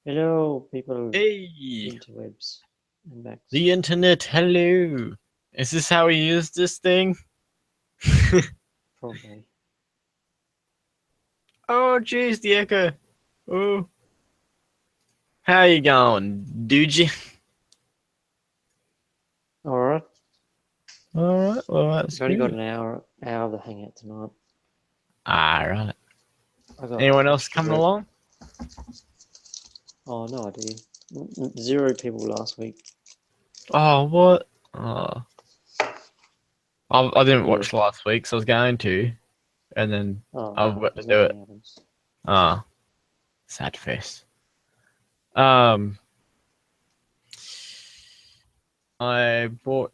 Hello, people, Hey, interwebs and Max. the internet, hello. Is this how we use this thing? Probably. Oh, jeez, the echo. Oh, how you going, dude? All right. Alright, well, that's We've only got good. an hour of the hangout tonight. Alright. I got Anyone else extra coming work. along? Oh, no idea. Zero people last week. Oh, what? Oh, I didn't Yeah. watch last week, so I was going to, and then Oh I've no, got to there's do it. nothing happens. Ah, sad face. Um, I bought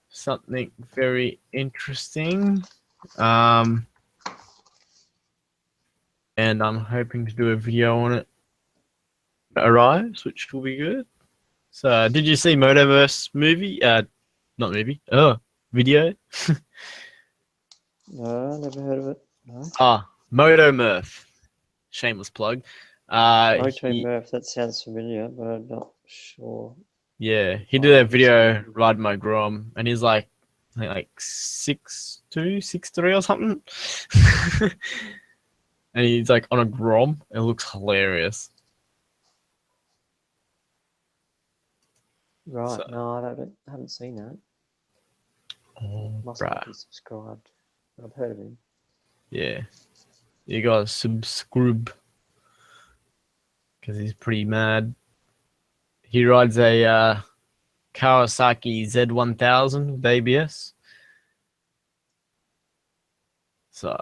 something very interesting. Um, and I'm hoping to do a video on it that arrives, which will be good. So, did you see Motoverse movie? Not movie. Oh, video. No, never heard of it. No. Motomurph. Shameless plug. Moto He Murph. That sounds familiar, but I'm not sure yeah, if he I did a have seen video it. riding my Grom, and he's like, I think like 6'2", 6'3" or something. And he's like on a Grom. It looks hilarious. Right. So, No, I haven't seen that. oh, Must not bruh, be subscribed. I've heard of him. yeah, you gotta subscribe because he's pretty mad. He rides a Kawasaki Z1000 with ABS. So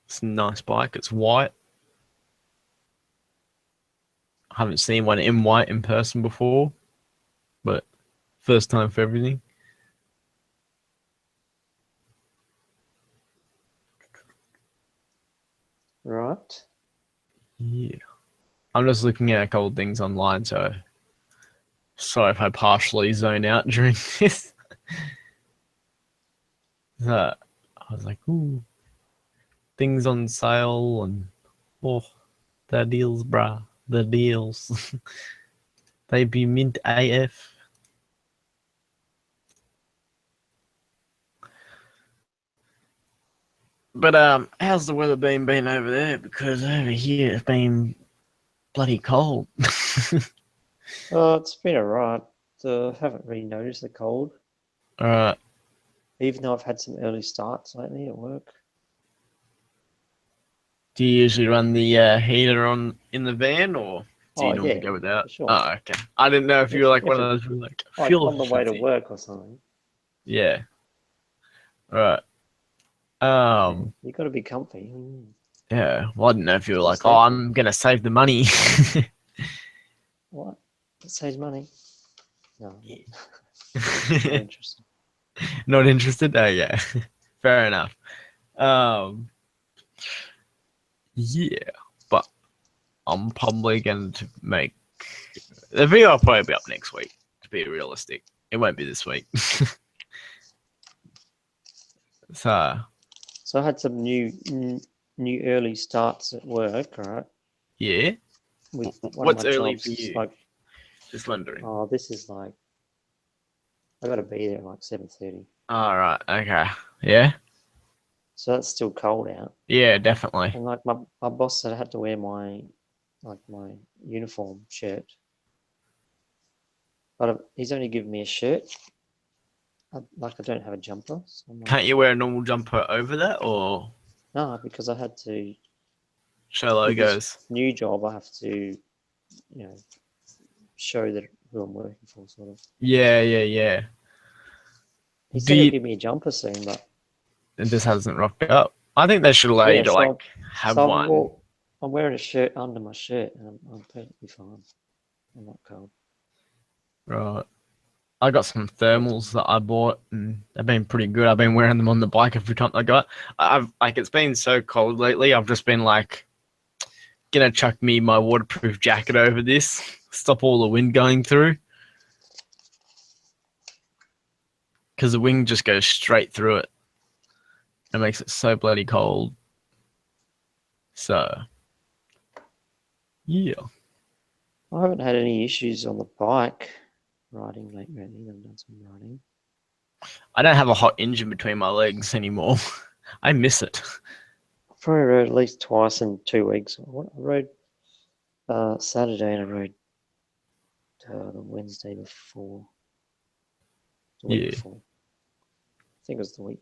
it's a nice bike. It's white. I haven't seen one in white in person before, but first time for everything. Right. Yeah. I'm just looking at a couple of things online, so sorry if I partially zone out during this. I was like, ooh, things on sale and oh, the deals, bruh. The deals. They be mint AF. But how's the weather been over there? Because over here it's been bloody cold. It's been alright. Haven't really noticed the cold, Alright. even though I've had some early starts lately at work. Do you usually run the heater on in the van, or do Oh you normally yeah, go without? for sure. Oh, okay. I didn't know if you If were like if one of it those who like like fuel on the way to efficiency. work or something, Yeah. Alright. yeah, Um. you got to be comfy. Yeah. Well, I didn't know if you were Stay like, oh, safe. I'm gonna save the money. What? It saves money. No, not Yeah. interested. Not interested. Oh yeah. Fair enough. Um. Yeah. But I'm probably going to make the video. Will probably be up next week. To be realistic, it won't be this week. So So I had some new early starts at work. Right, yeah, with one of what's my early for jobs. It's you? like, Just wondering. oh, this is like I got to be there at like 7:30. All right. Okay. Yeah. So that's still cold out. Yeah. Definitely. And like my boss said I had to wear my uniform shirt, but he's only given me a shirt. I don't have a jumper, so I'm like, Can't you wear a normal jumper over that or no, because I had to show with this logos? new job. I have to, show that who I'm working for, sort of. Yeah. Yeah. Yeah. He Do said he'll you? give me a jumper soon, but It just hasn't rocked up. I think they should allow you yeah. to like have one. I'm wearing a shirt under my shirt, and I'm perfectly fine. I'm not cold. Right. I got some thermals that I bought, and they've been pretty good. I've been wearing them on the bike every time I got. I've like it's been so cold lately. I've just been like gonna chuck me my waterproof jacket over this, stop all the wind going through, because the wind just goes straight through it. It makes it so bloody cold. So yeah. I haven't had any issues on the bike riding lately. I've done some riding. I don't have a hot engine between my legs anymore. I miss it. I probably rode at least twice in 2 weeks. I rode Saturday and I rode the Wednesday before. The week Yeah. before. I think it was the week.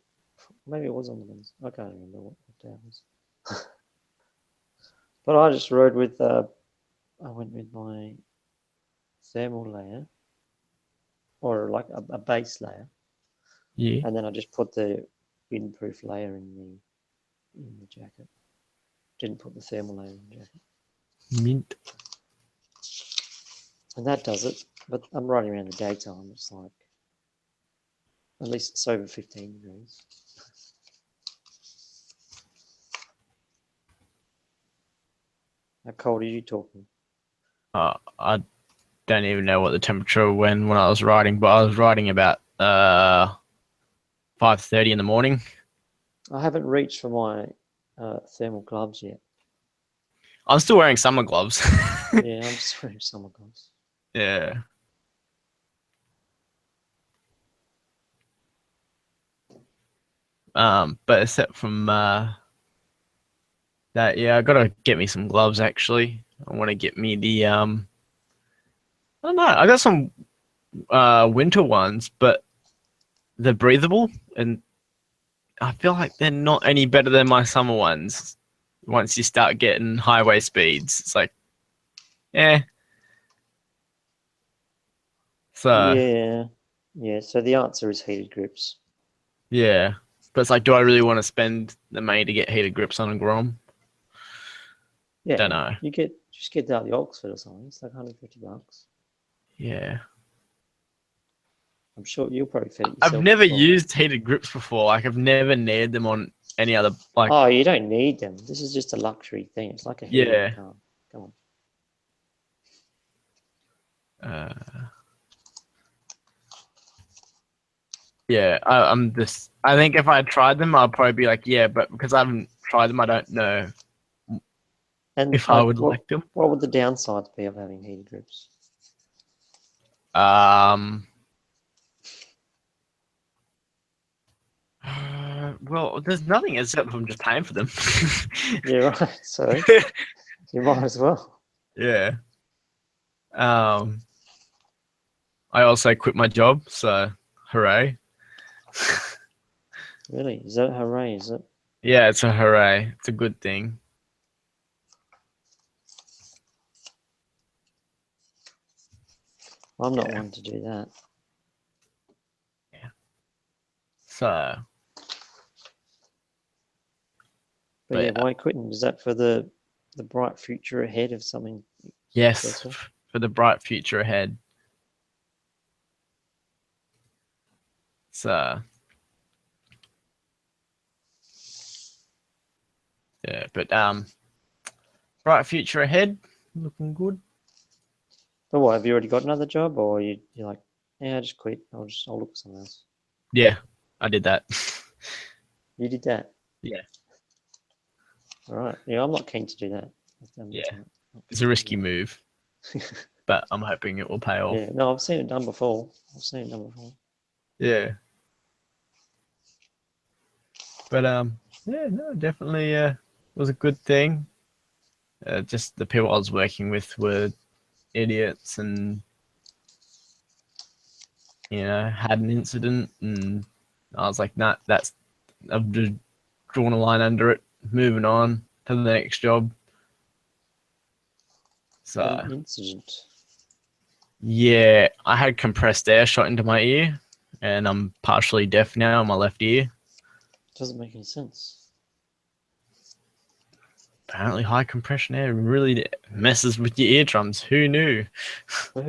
Maybe it was on the Wednesday. I can't remember what day it was. But I just rode with. I went with my thermal layer, or like a base layer, Yeah. and then I just put the windproof layer in the jacket. Didn't put the thermal layer in the jacket, Mint. and that does it. But I'm riding around the daytime. It's like at least it's over 15 degrees. How cold are you talking? I don't even know what the temperature when I was riding, but I was riding about 5:30 in the morning. I haven't reached for my thermal gloves yet. I'm still wearing summer gloves. Yeah, I'm just wearing summer gloves. Yeah. But except from that, yeah, I gotta get me some gloves actually. I want to get me the I don't know. I got some winter ones, but they're breathable, and I feel like they're not any better than my summer ones. Once you start getting highway speeds, it's like, yeah. So Yeah. So the answer is heated grips. yeah, but it's like, do I really want to spend the money to get heated grips on a Grom? Yeah, Don't know. you just get down the Oxford or something. It's like $150. Yeah, I'm sure you'll probably fit it I've yourself never as well. used heated grips before. Like, I've never nailed them on any other like. Oh, you don't need them. This is just a luxury thing. It's like a heated Yeah. car. Come on. Uh, yeah, I'm just. I think if I tried them, I'd probably be like, yeah, but because I haven't tried them, I don't know And if I like, would like them. what would the downsides be of having heated grips? Um. Well, there's nothing except from just paying for them. Yeah, right. So you might as well. Yeah. Um. I also quit my job, so hooray. Really? Is that hooray? Is it? Yeah, it's a hooray. It's a good thing. I'm not Yeah. one to do that. Yeah. So, But yeah, but why quitting? Is that for the bright future ahead of something yes, better? for the bright future ahead. So, yeah, but bright future ahead, looking good. But what, have you already got another job, or you're like, yeah, I just quit. I'll look for something else. Yeah, I did that. You did that. Yeah. All right. Yeah, I'm not keen to do that. Yeah, Not it's keen a to risky do move, that. but I'm hoping it will pay off. Yeah. No, I've seen it done before. Yeah. But yeah, no, definitely was a good thing. Just the people I was working with were idiots, and had an incident, and I was like, nah, I've just drawn a line under it, moving on to the next job. So An incident. yeah, I had compressed air shot into my ear, and I'm partially deaf now in my left ear. Doesn't make any sense. Apparently, high compression air really messes with your eardrums. Who knew? But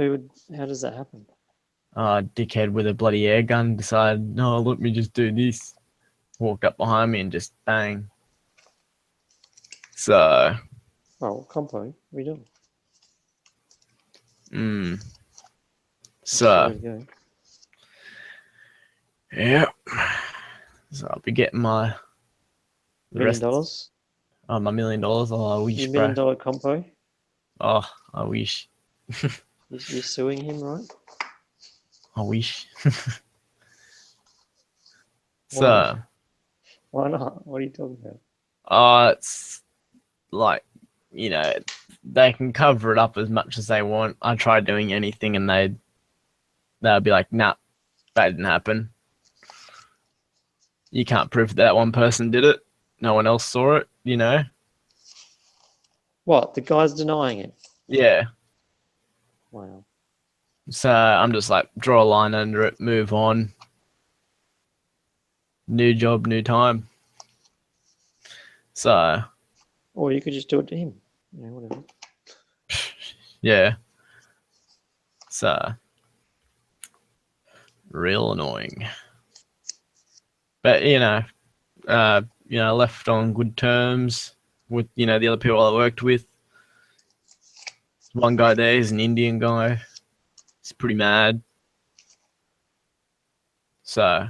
how does that happen? Dickhead with a bloody air gun decided, no, let me just do this. Walked up behind me and just bang. So, Oh, compo. What are you doing? That's the so way to go. yeah. So I'll be getting my the $1 million? my $1 million. Oh, I wish, Your $1 million bro. compo? Oh, I wish. You're suing him, right? I wish. Why not? So, Why not? What are you talking about? it's like, they can cover it up as much as they want. I try doing anything and they'll be like, nah, that didn't happen. You can't prove that one person did it. No one else saw it, What? The guy's denying it. Yeah. Wow. So I'm just like, draw a line under it, move on. New job, new time. So, Or you could just do it to him. Whatever. yeah. So, real annoying. But, left on good terms with, the other people I worked with. One guy there is an Indian guy. He's pretty mad. So,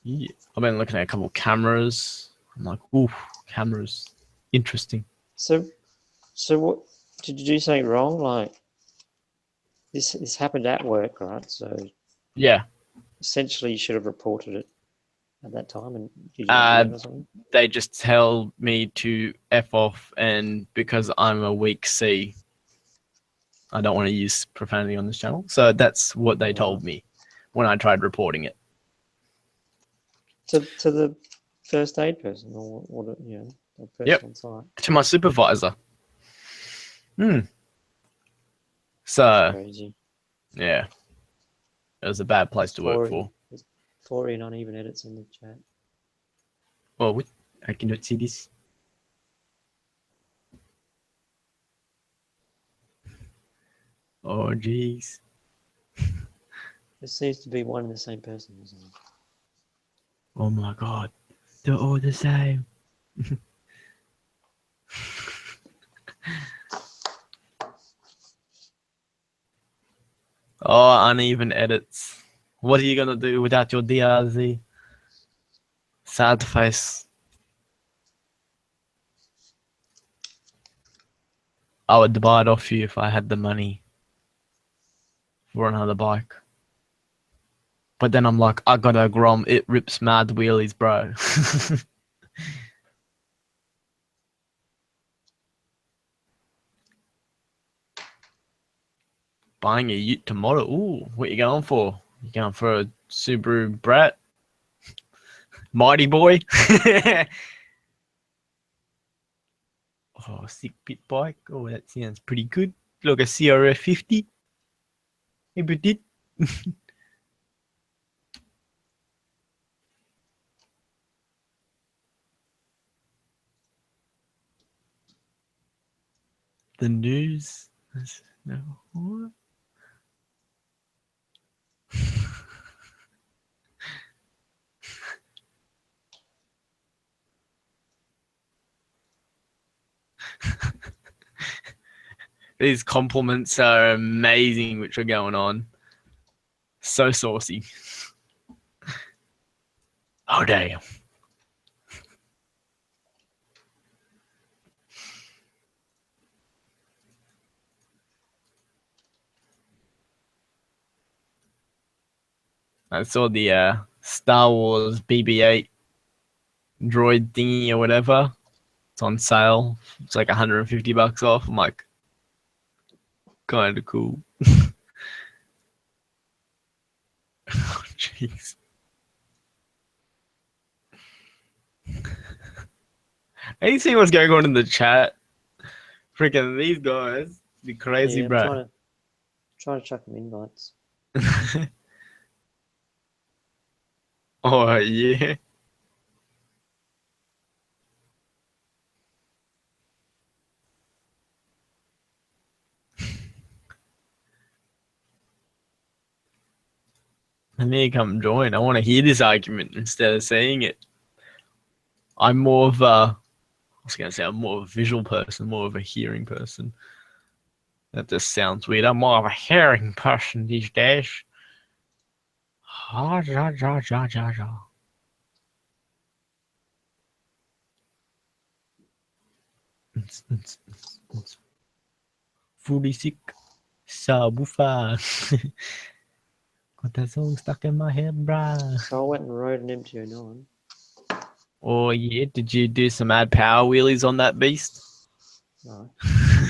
yeah. I've been looking at a couple of cameras. I'm like, ooh, cameras. Interesting. So what? Did you do something wrong? Like this happened at work, right? So Yeah. essentially, you should have reported it at that time, and did you not do that or something? They just tell me to F off, and because I'm a weak C, I don't want to use profanity on this channel. So that's what they told me when I tried reporting it. To the first aid person or what? The person on site. To my supervisor. So, That's crazy. yeah. It was a bad place to work for. There's 4 uneven edits in the chat. Oh, wait, I cannot see this. Oh, jeez. There seems to be one and the same person, isn't it? Oh my god. They're all the same. Oh, uneven edits. What are you gonna do without your DRZ? Sad face. I would buy it off you if I had the money for another bike. But then I'm like, I got a Grom, it rips mad wheelies, bro. Buying a Ute tomorrow. Ooh, what you going for? You going for a Subaru Brat? Mighty boy? Oh, sick pit bike. Oh, that sounds pretty good. Look, a CRF 50. Maybe it did. The news. No. What? These compliments are amazing, which are going on. So saucy. Oh, damn. I saw the Star Wars BB-8 droid thingy or whatever. It's on sale. It's like $150 off. I'm like, kind of cool. Oh, jeez. Have you seen what's going on in the chat? Freaking these guys. The crazy, Yeah, bro. trying to chuck them invites. Oh, yeah. I need to come join. I want to hear this argument instead of seeing it. I'm more of a, I was going to say I'm more of a visual person, more of a hearing person. That just sounds weird. I'm more of a hearing person these days. Ha, ja, ja, ja, ja, ja. Fully sick. Subwoofer. Got that song stuck in my head, bruh. So I went and rode an MT-09. Oh yeah, did you do some mad power wheelies on that beast? No.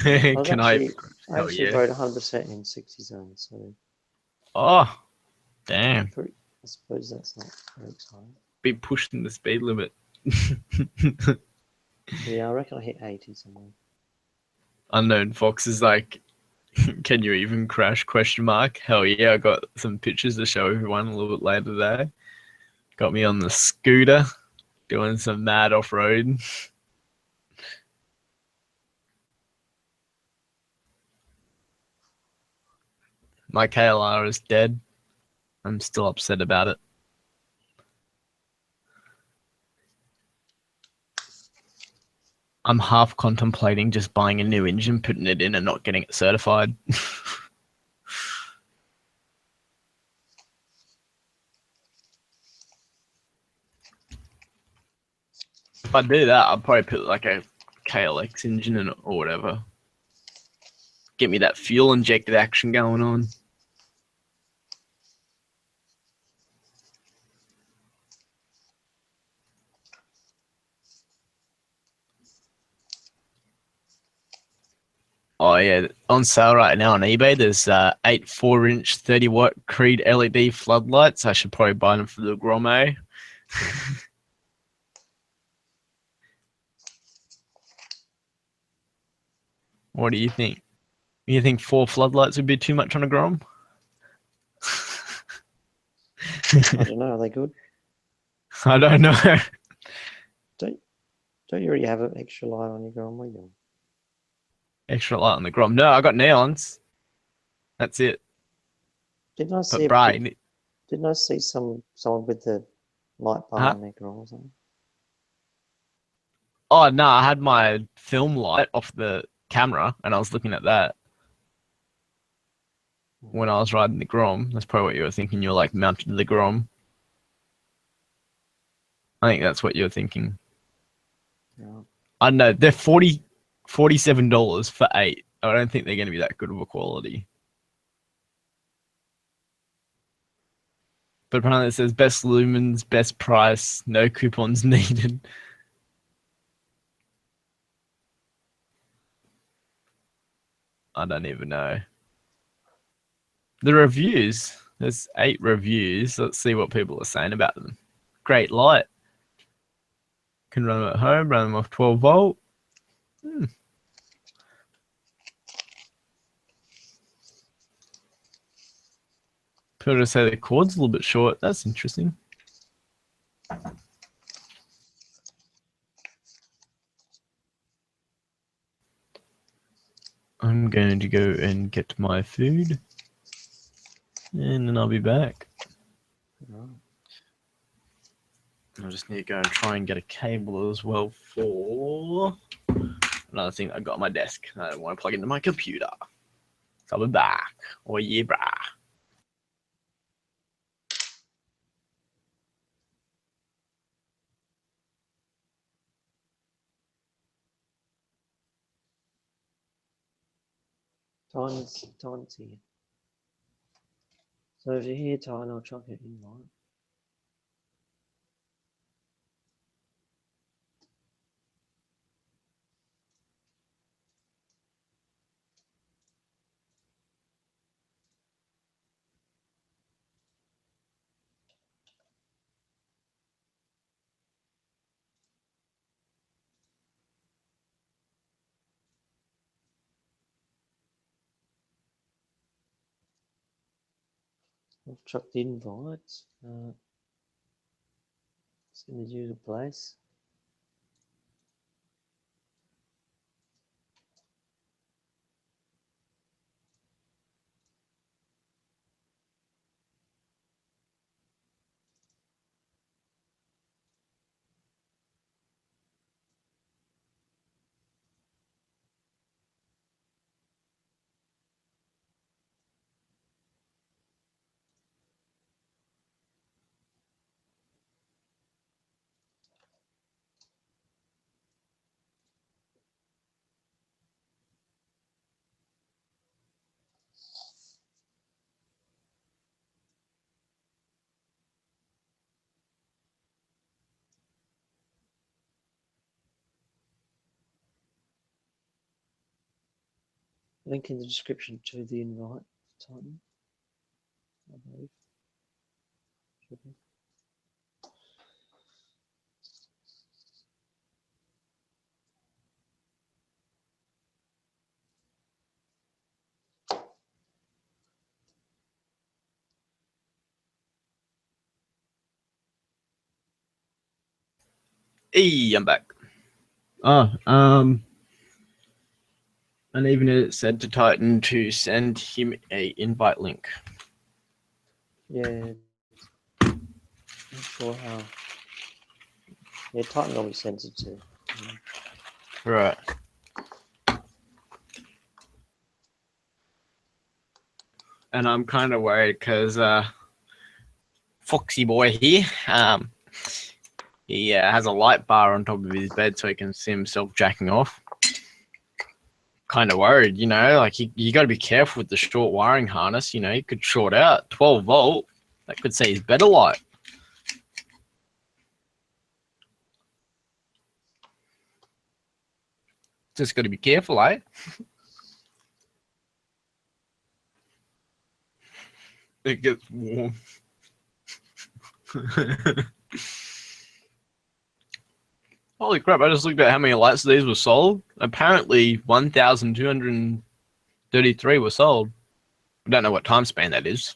Can I? I Hell actually yeah. rode 100% in 60 zones, so Oh, damn. I suppose that's not very exciting. Be pushing the speed limit. Yeah, I reckon I hit 80 somewhere. Unknown Fox is like, can you even crash? Question mark. Hell yeah, I got some pictures to show everyone a little bit later today. Got me on the scooter, doing some mad off-road. My KLR is dead. I'm still upset about it. I'm half contemplating just buying a new engine, putting it in, and not getting it certified. If I do that, I'll probably put like a KLX engine in it or whatever. Get me that fuel injected action going on. Oh yeah, on sale right now on eBay. There's 8 4-inch 30-watt Creed LED floodlights. I should probably buy them for the Grommet. What do you think? You think 4 floodlights would be too much on a Grom? I don't know, are they good? I don't know. Don't you already have an extra light on your Grom? What are you doing? Extra light on the Grom. No, I got neons. That's it. Didn't I But see bright. didn't I see someone with the light bar Huh? on their Grom or something? Oh no, I had my film light off the camera and I was looking at that when I was riding the Grom. That's probably what you were thinking. You're like mounted to the Grom. I think that's what you're thinking. Yeah. I don't know. They're $47 for 8. I don't think they're going to be that good of a quality. But apparently it says best lumens, best price, no coupons needed. I don't even know. The reviews. There's 8 reviews. Let's see what people are saying about them. Great light. Can run them at home, run them off 12 volt. People say the cord's a little bit short. That's interesting. I'm going to go and get my food. And then I'll be back. Right. I just need to go and try and get a cable as well for another thing I got on my desk. I don't want to plug into my computer. So I'll be back. Oh yeah, brah. Tyne's here. So if you're here, Tyne, I'll chuck it in, right? I've chucked the invites. It's in the usual place. Link in the description to the invite, Titan. I believe. Should be. Hey, I'm back. Oh, and even it said to Titan to send him a invite link. Yeah. Not sure how. Yeah, Titan normally sends it to. Right. And I'm kind of worried because Foxy boy here, he has a light bar on top of his bed so he can see himself jacking off. Kind of worried, you know, like you got to be careful with the short wiring harness. You know, you could short out 12 volt. That could see his better light. Just got to be careful, eh? It gets warm. Holy crap, I just looked at how many lights these were sold. Apparently 1,233 were sold. I don't know what time span that is.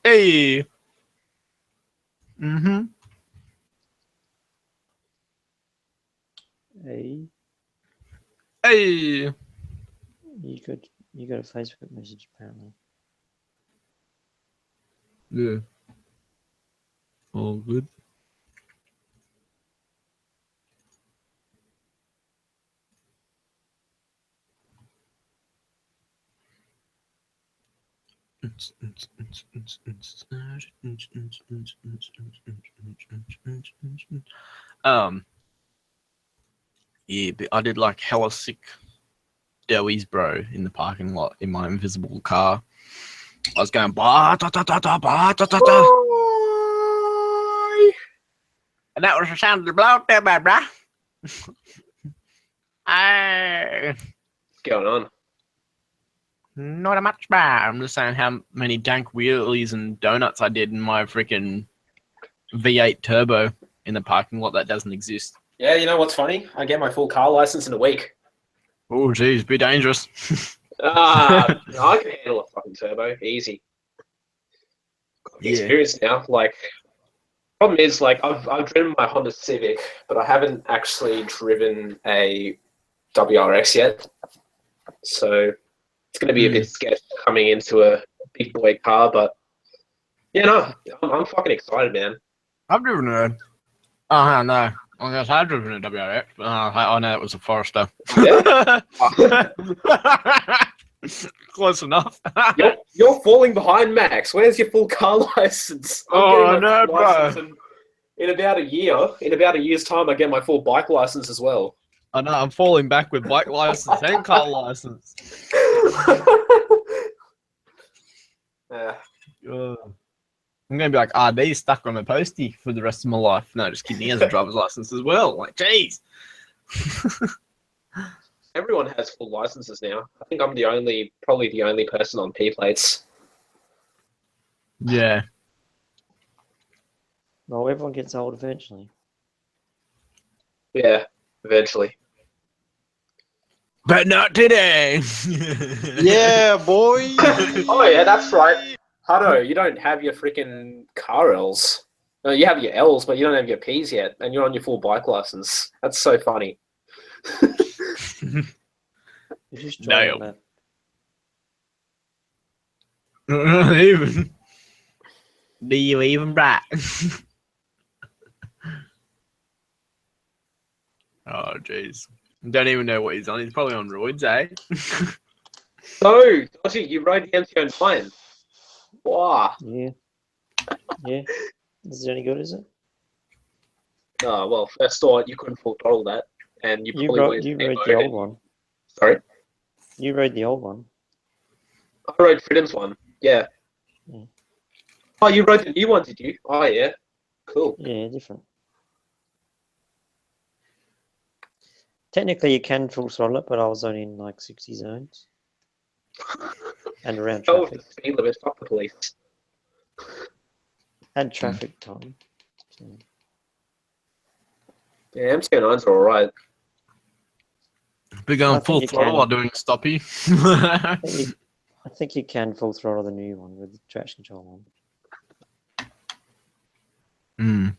Hey. Hey, Hey. you got a Facebook message apparently. Yeah. All good. Yeah, but I did like hella sick doughies, bro, in the parking lot in my invisible car. I was going bah, da, da, da, da, bah, da, da, da. And that was the sound of the blow there, bruh. Hey. What's going on? Not much, bruh. I'm just saying how many dank wheelies and donuts I did in my freaking V8 turbo in the parking lot that doesn't exist. Yeah, you know what's funny? I get my full car license in a week. Oh, geez, be dangerous. I can handle a fucking turbo, easy. Got the Yeah. experience now. Like, problem is, like, I've driven my Honda Civic, but I haven't actually driven a WRX yet. So it's going to be a bit sketchy coming into a big boy car, but yeah, no, I'm fucking excited, man. I've driven a. Oh, no. I guess I've driven a WRX, but I know it was a Forester. Yeah. Close enough. You're falling behind, Max. Where's your full car license? I'm getting my full license in about a year. In about a year's time, I get my full bike license as well. I know, I'm falling back with bike license and car license. Yeah. I'm going to be like, RD stuck on a postie for the rest of my life. No, just kidding. He has a driver's license as well. Like, jeez. Everyone has full licenses now. I think I'm probably the only person on P plates. Yeah. Well, everyone gets old eventually. Yeah, eventually. But not today. Yeah, boy. Oh yeah, that's right. Hutto, you don't have your freaking car L's. No, you have your L's, but you don't have your P's yet, and you're on your full bike license. That's so funny. You just drive Nailed. that. Even. Do you even, brat? Oh, jeez. Don't even know what he's on. He's probably on roids, eh? So, Dodgy, you rode the MT-09. Wow. Yeah. Yeah. Is it any good, is it? Oh, well, first thought, you couldn't full throttle that, and you probably You rode the old one. Sorry? You rode the old one. I rode Freedom's one. Yeah. Yeah. Oh, you rode the new one, did you? Oh, yeah. Cool. Yeah, different. Technically, you can full throttle it, but I was only in like 60 zones and around Go with traffic. the speed limit. Fuck the police. And traffic time. So, Yeah, MC9s are alright. Be I going think full you throttle can. while doing stoppy. I think you can full throttle the new one with the traction control on.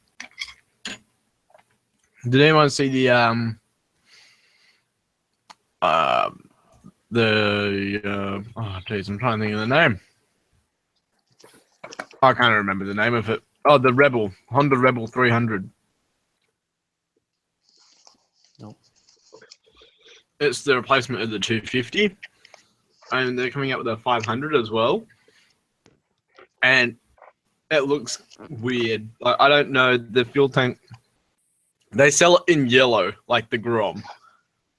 Did anyone see the oh please, I'm trying to think of the name. I can't remember the name of it. Oh, the Rebel, Honda Rebel 300. No. It's the replacement of the 250, and they're coming out with a 500 as well. And it looks weird. Like, I don't know, the fuel tank. They sell it in yellow, like the Grom.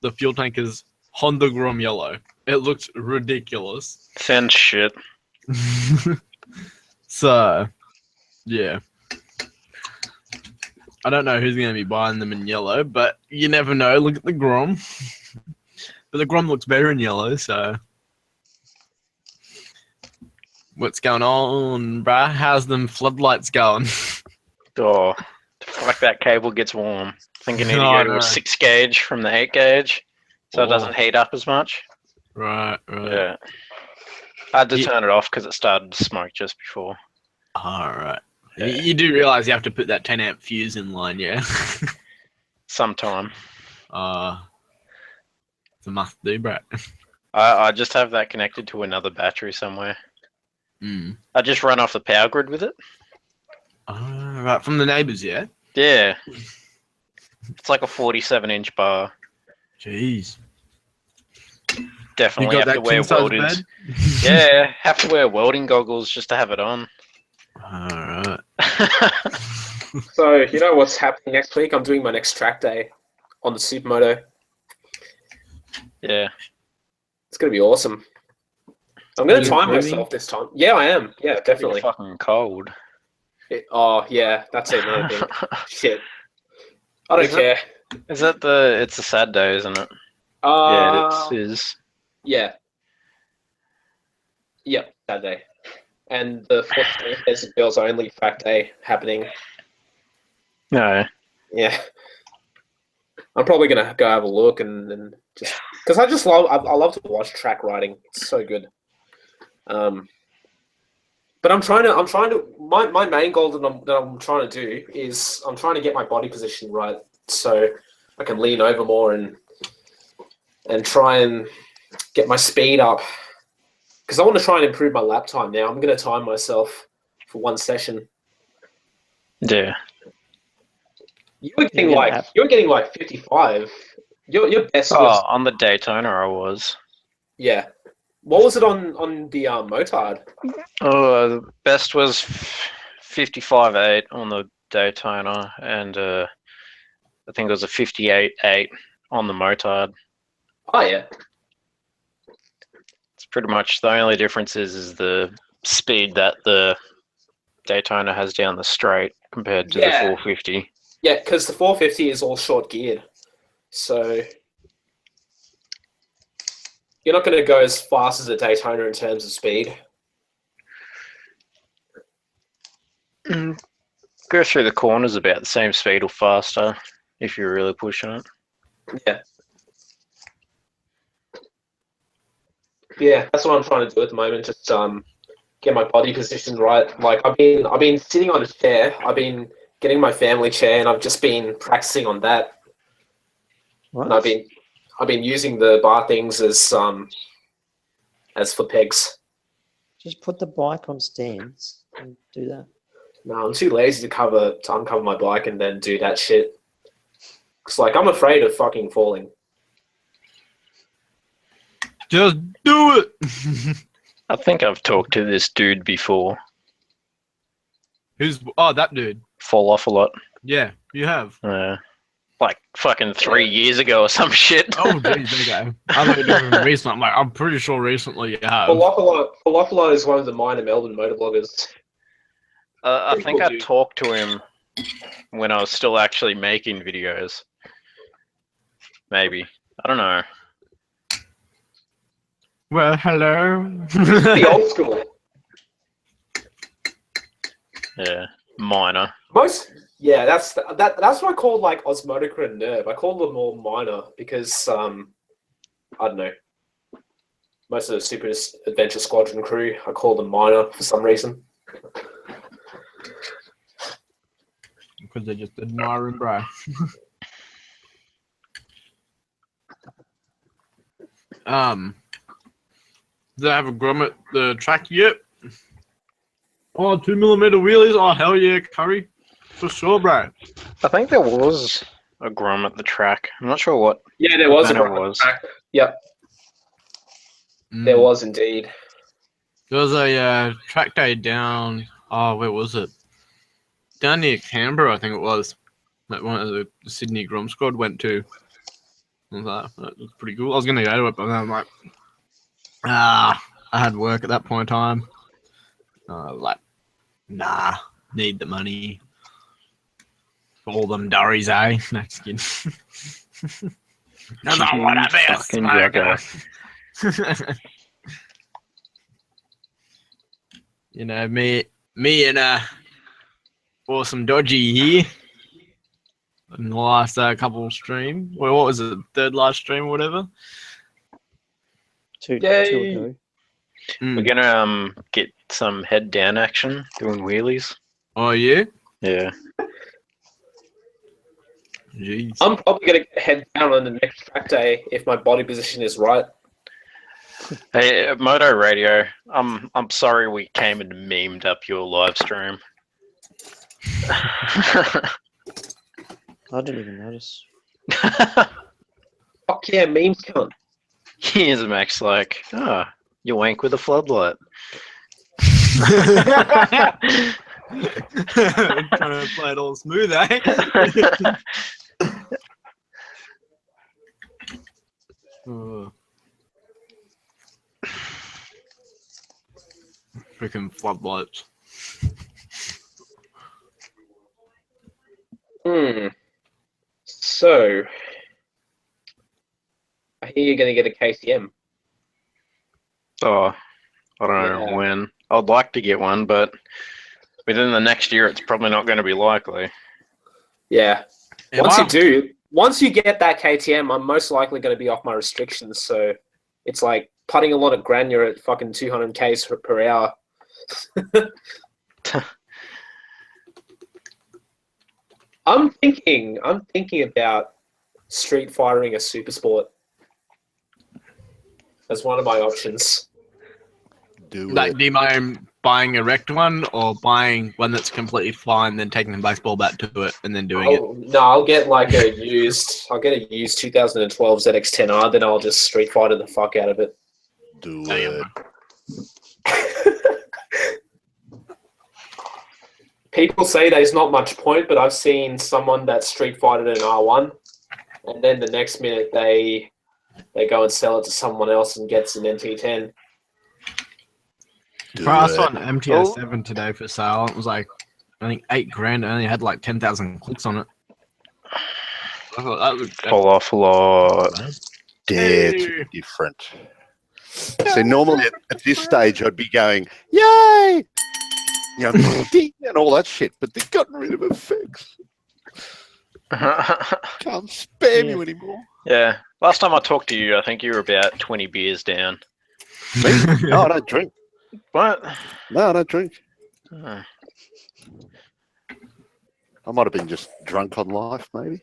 The fuel tank is Honda Grom yellow. It looks ridiculous. Thin shit. So, yeah. I don't know who's going to be buying them in yellow, but you never know. Look at the Grom. But the Grom looks better in yellow, so. What's going on, bruh? How's them floodlights going? Oh, fuck, that cable gets warm. I think you need to Oh, go to no. a 6 gauge from the 8 gauge so it doesn't heat up as much. Right. Yeah. I had to Yeah. turn it off because it started to smoke just before. Alright. Yeah. You do realise you have to put that 10 amp fuse in line, yeah? Sometime. It's a must do, bro. I just have that connected to another battery somewhere. I just run off the power grid with it. Right, from the neighbours, yeah? Yeah. It's like a 47-inch bar. Jeez. Definitely You got have to that wear king-size welding. bed? Yeah, have to wear welding goggles just to have it on. Alright. So, you know what's happening next week? I'm doing my next track day on the Supermoto. Yeah. It's going to be awesome. I'm going Are to you time moving? myself this time. Yeah, I am. Yeah, It's definitely. fucking cold. Oh, yeah, that's another thing. Shit. I don't Is it? care. Is that the? It's a sad day, isn't it? Yeah, it is. Yeah. Yep, that day. And the 14th, there's a girls only track day happening. No. Yeah. I'm probably going to go have a look and just... Because I just love... I love to watch track riding. It's so good. But I'm trying to... My main goal that I'm trying to do is I'm trying to get my body position right so I can lean over more and try and get my speed up. Because I want to try and improve my lap time now. I'm going to time myself for one session. Yeah. You were getting like 55. Your best Oh, was on the Daytona I was. yeah. What was it on the motard? Oh, the best was 55.8 on the Daytona, and I think it was a 58.8 on the motard. Oh yeah. It's pretty much the only difference is the speed that the Daytona has down the straight compared to the 450. Yeah, because the 450 is all short geared, so you're not going to go as fast as a Daytona in terms of speed. Go through the corners about the same speed or faster if you're really pushing it. Yeah. Yeah, that's what I'm trying to do at the moment. Just get my body positioned right. Like I've been sitting on a chair. I've been getting my family chair, and I've just been practicing on that. What? And I've been using the bar things as foot pegs. Just put the bike on stands and do that. No, I'm too lazy to uncover my bike and then do that shit. It's like I'm afraid of fucking falling. Just do it! I think I've talked to this dude before. Who's... Oh, that dude. Fall off a lot. Yeah, you have. I like fucking 3 years ago or some shit. Oh, geez, okay. I thought you were doing recent. I'm pretty sure recently you have. Falafala is one of the minor Melbourne motovloggers. I Pretty think cool I dude. talked to him when I was still actually making videos. Maybe. I don't know. Well, hello. The old school. Yeah. Minor. That's what I call like Osmotica and Nerve. I call them all minor because I don't know. Most of the Super Adventure Squadron crew, I call them minor for some reason. Because they just admire him, bro. Do they have a grum at the track yet? Oh, 2mm wheelies? Oh, hell yeah, Curry. For sure, bro. I think there was a grum at the track. I'm not sure what. Yeah, there was a Banner Grum was. track. Yep, there was indeed. There was a track day down. Oh, where was it? Down near Canberra, I think it was. Like one of the Sydney Grom squad went to. I was like, that was pretty cool. I was gonna go to it, but then I'm like, I had work at that point in time. Like, nah, need the money. All them durries, eh? No, just kidding. Doesn't want to be a Fucking smoker. You know, me and awesome dodgy here in the last couple stream. Well, what was it? Third live stream or whatever. Two Yay. ago. We're gonna get some head down action doing wheelies. Oh yeah. Yeah. Jeez. I'm probably gonna head down on the next track day if my body position is right. Hey, Moto Radio. I'm sorry we came and memed up your live stream. I didn't even notice. Fuck yeah, memes cunt. Here's Max like, you wank with a floodlight. Trying to play it all smooth, eh? Freaking floodlights. So, I hear you're gonna get a KTM. Oh, I don't know Yeah. when. I'd like to get one, but within the next year, it's probably not going to be likely. Yeah. Am Once you get that KTM, I'm most likely going to be off my restrictions. So it's like putting a lot of granular at fucking 200 k's per hour. I'm thinking about street firing a super sport as one of my options. Like, do you mind buying a wrecked one or buying one that's completely fine, then taking the baseball bat to it and then doing it? No, I'll get like a used 2012 ZX-10R, then I'll just street fighter the fuck out of it. Do Damn. it. People say there's not much point, but I've seen someone that street fighted an R1, and then the next minute they go and sell it to someone else and gets an NT10. Do Bro, I saw it. an MTS7 today for sale. It was like, I think $8,000. It only had like 10,000 clicks on it. I thought that was Pull off a lot. Dare to Hey. be different. So normally at this stage I'd be going, yay! You know, ding, and all that shit, but they've gotten rid of effects. Can't spam you anymore. Yeah. Last time I talked to you, I think you were about 20 beers down. Me? No, I don't drink. What? No, I don't drink. Oh. I might have been just drunk on life, maybe.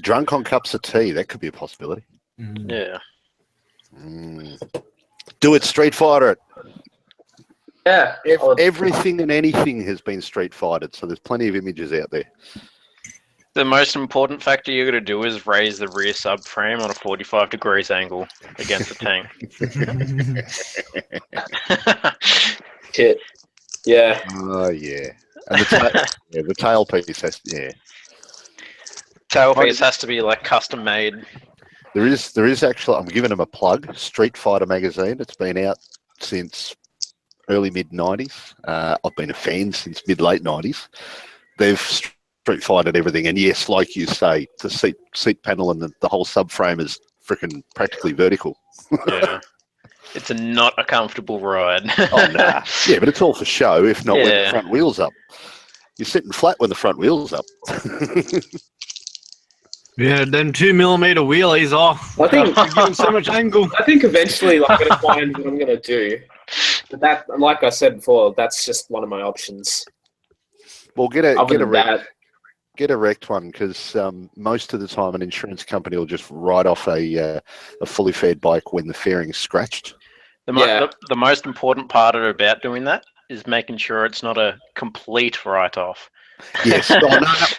Drunk on cups of tea, that could be a possibility. Yeah. Do it, Street Fighter it. Yeah. Everything and anything has been Street Fighted, so there's plenty of images out there. The most important factor you're going to do is raise the rear subframe on a 45 degrees angle against the tank. Shit. Yeah. Oh, yeah. And the tail piece has, yeah. Tailpiece has to be like custom made. There is actually. I'm giving them a plug. Street Fighter magazine. It's been out since early mid '90s. I've been a fan since mid late '90s. They've Street Fighted everything, and yes, like you say, the seat panel and the whole subframe is freaking practically vertical. Yeah. It's not a comfortable ride. Oh nah. Yeah, but it's all for show. If not, with Yeah. the front wheels up, you're sitting flat with the front wheels up. Yeah, them 2mm wheelies off. I think You're giving so much angle. I think eventually, like, I'm gonna find what I'm gonna do. But that, like I said before, that's just one of my options. Well, get Other a than wrecked, that, get a wrecked one, because most of the time an insurance company will just write off a fully faired bike when the fairing's scratched. Yeah. The most important part about doing that is making sure it's not a complete write-off. Yes.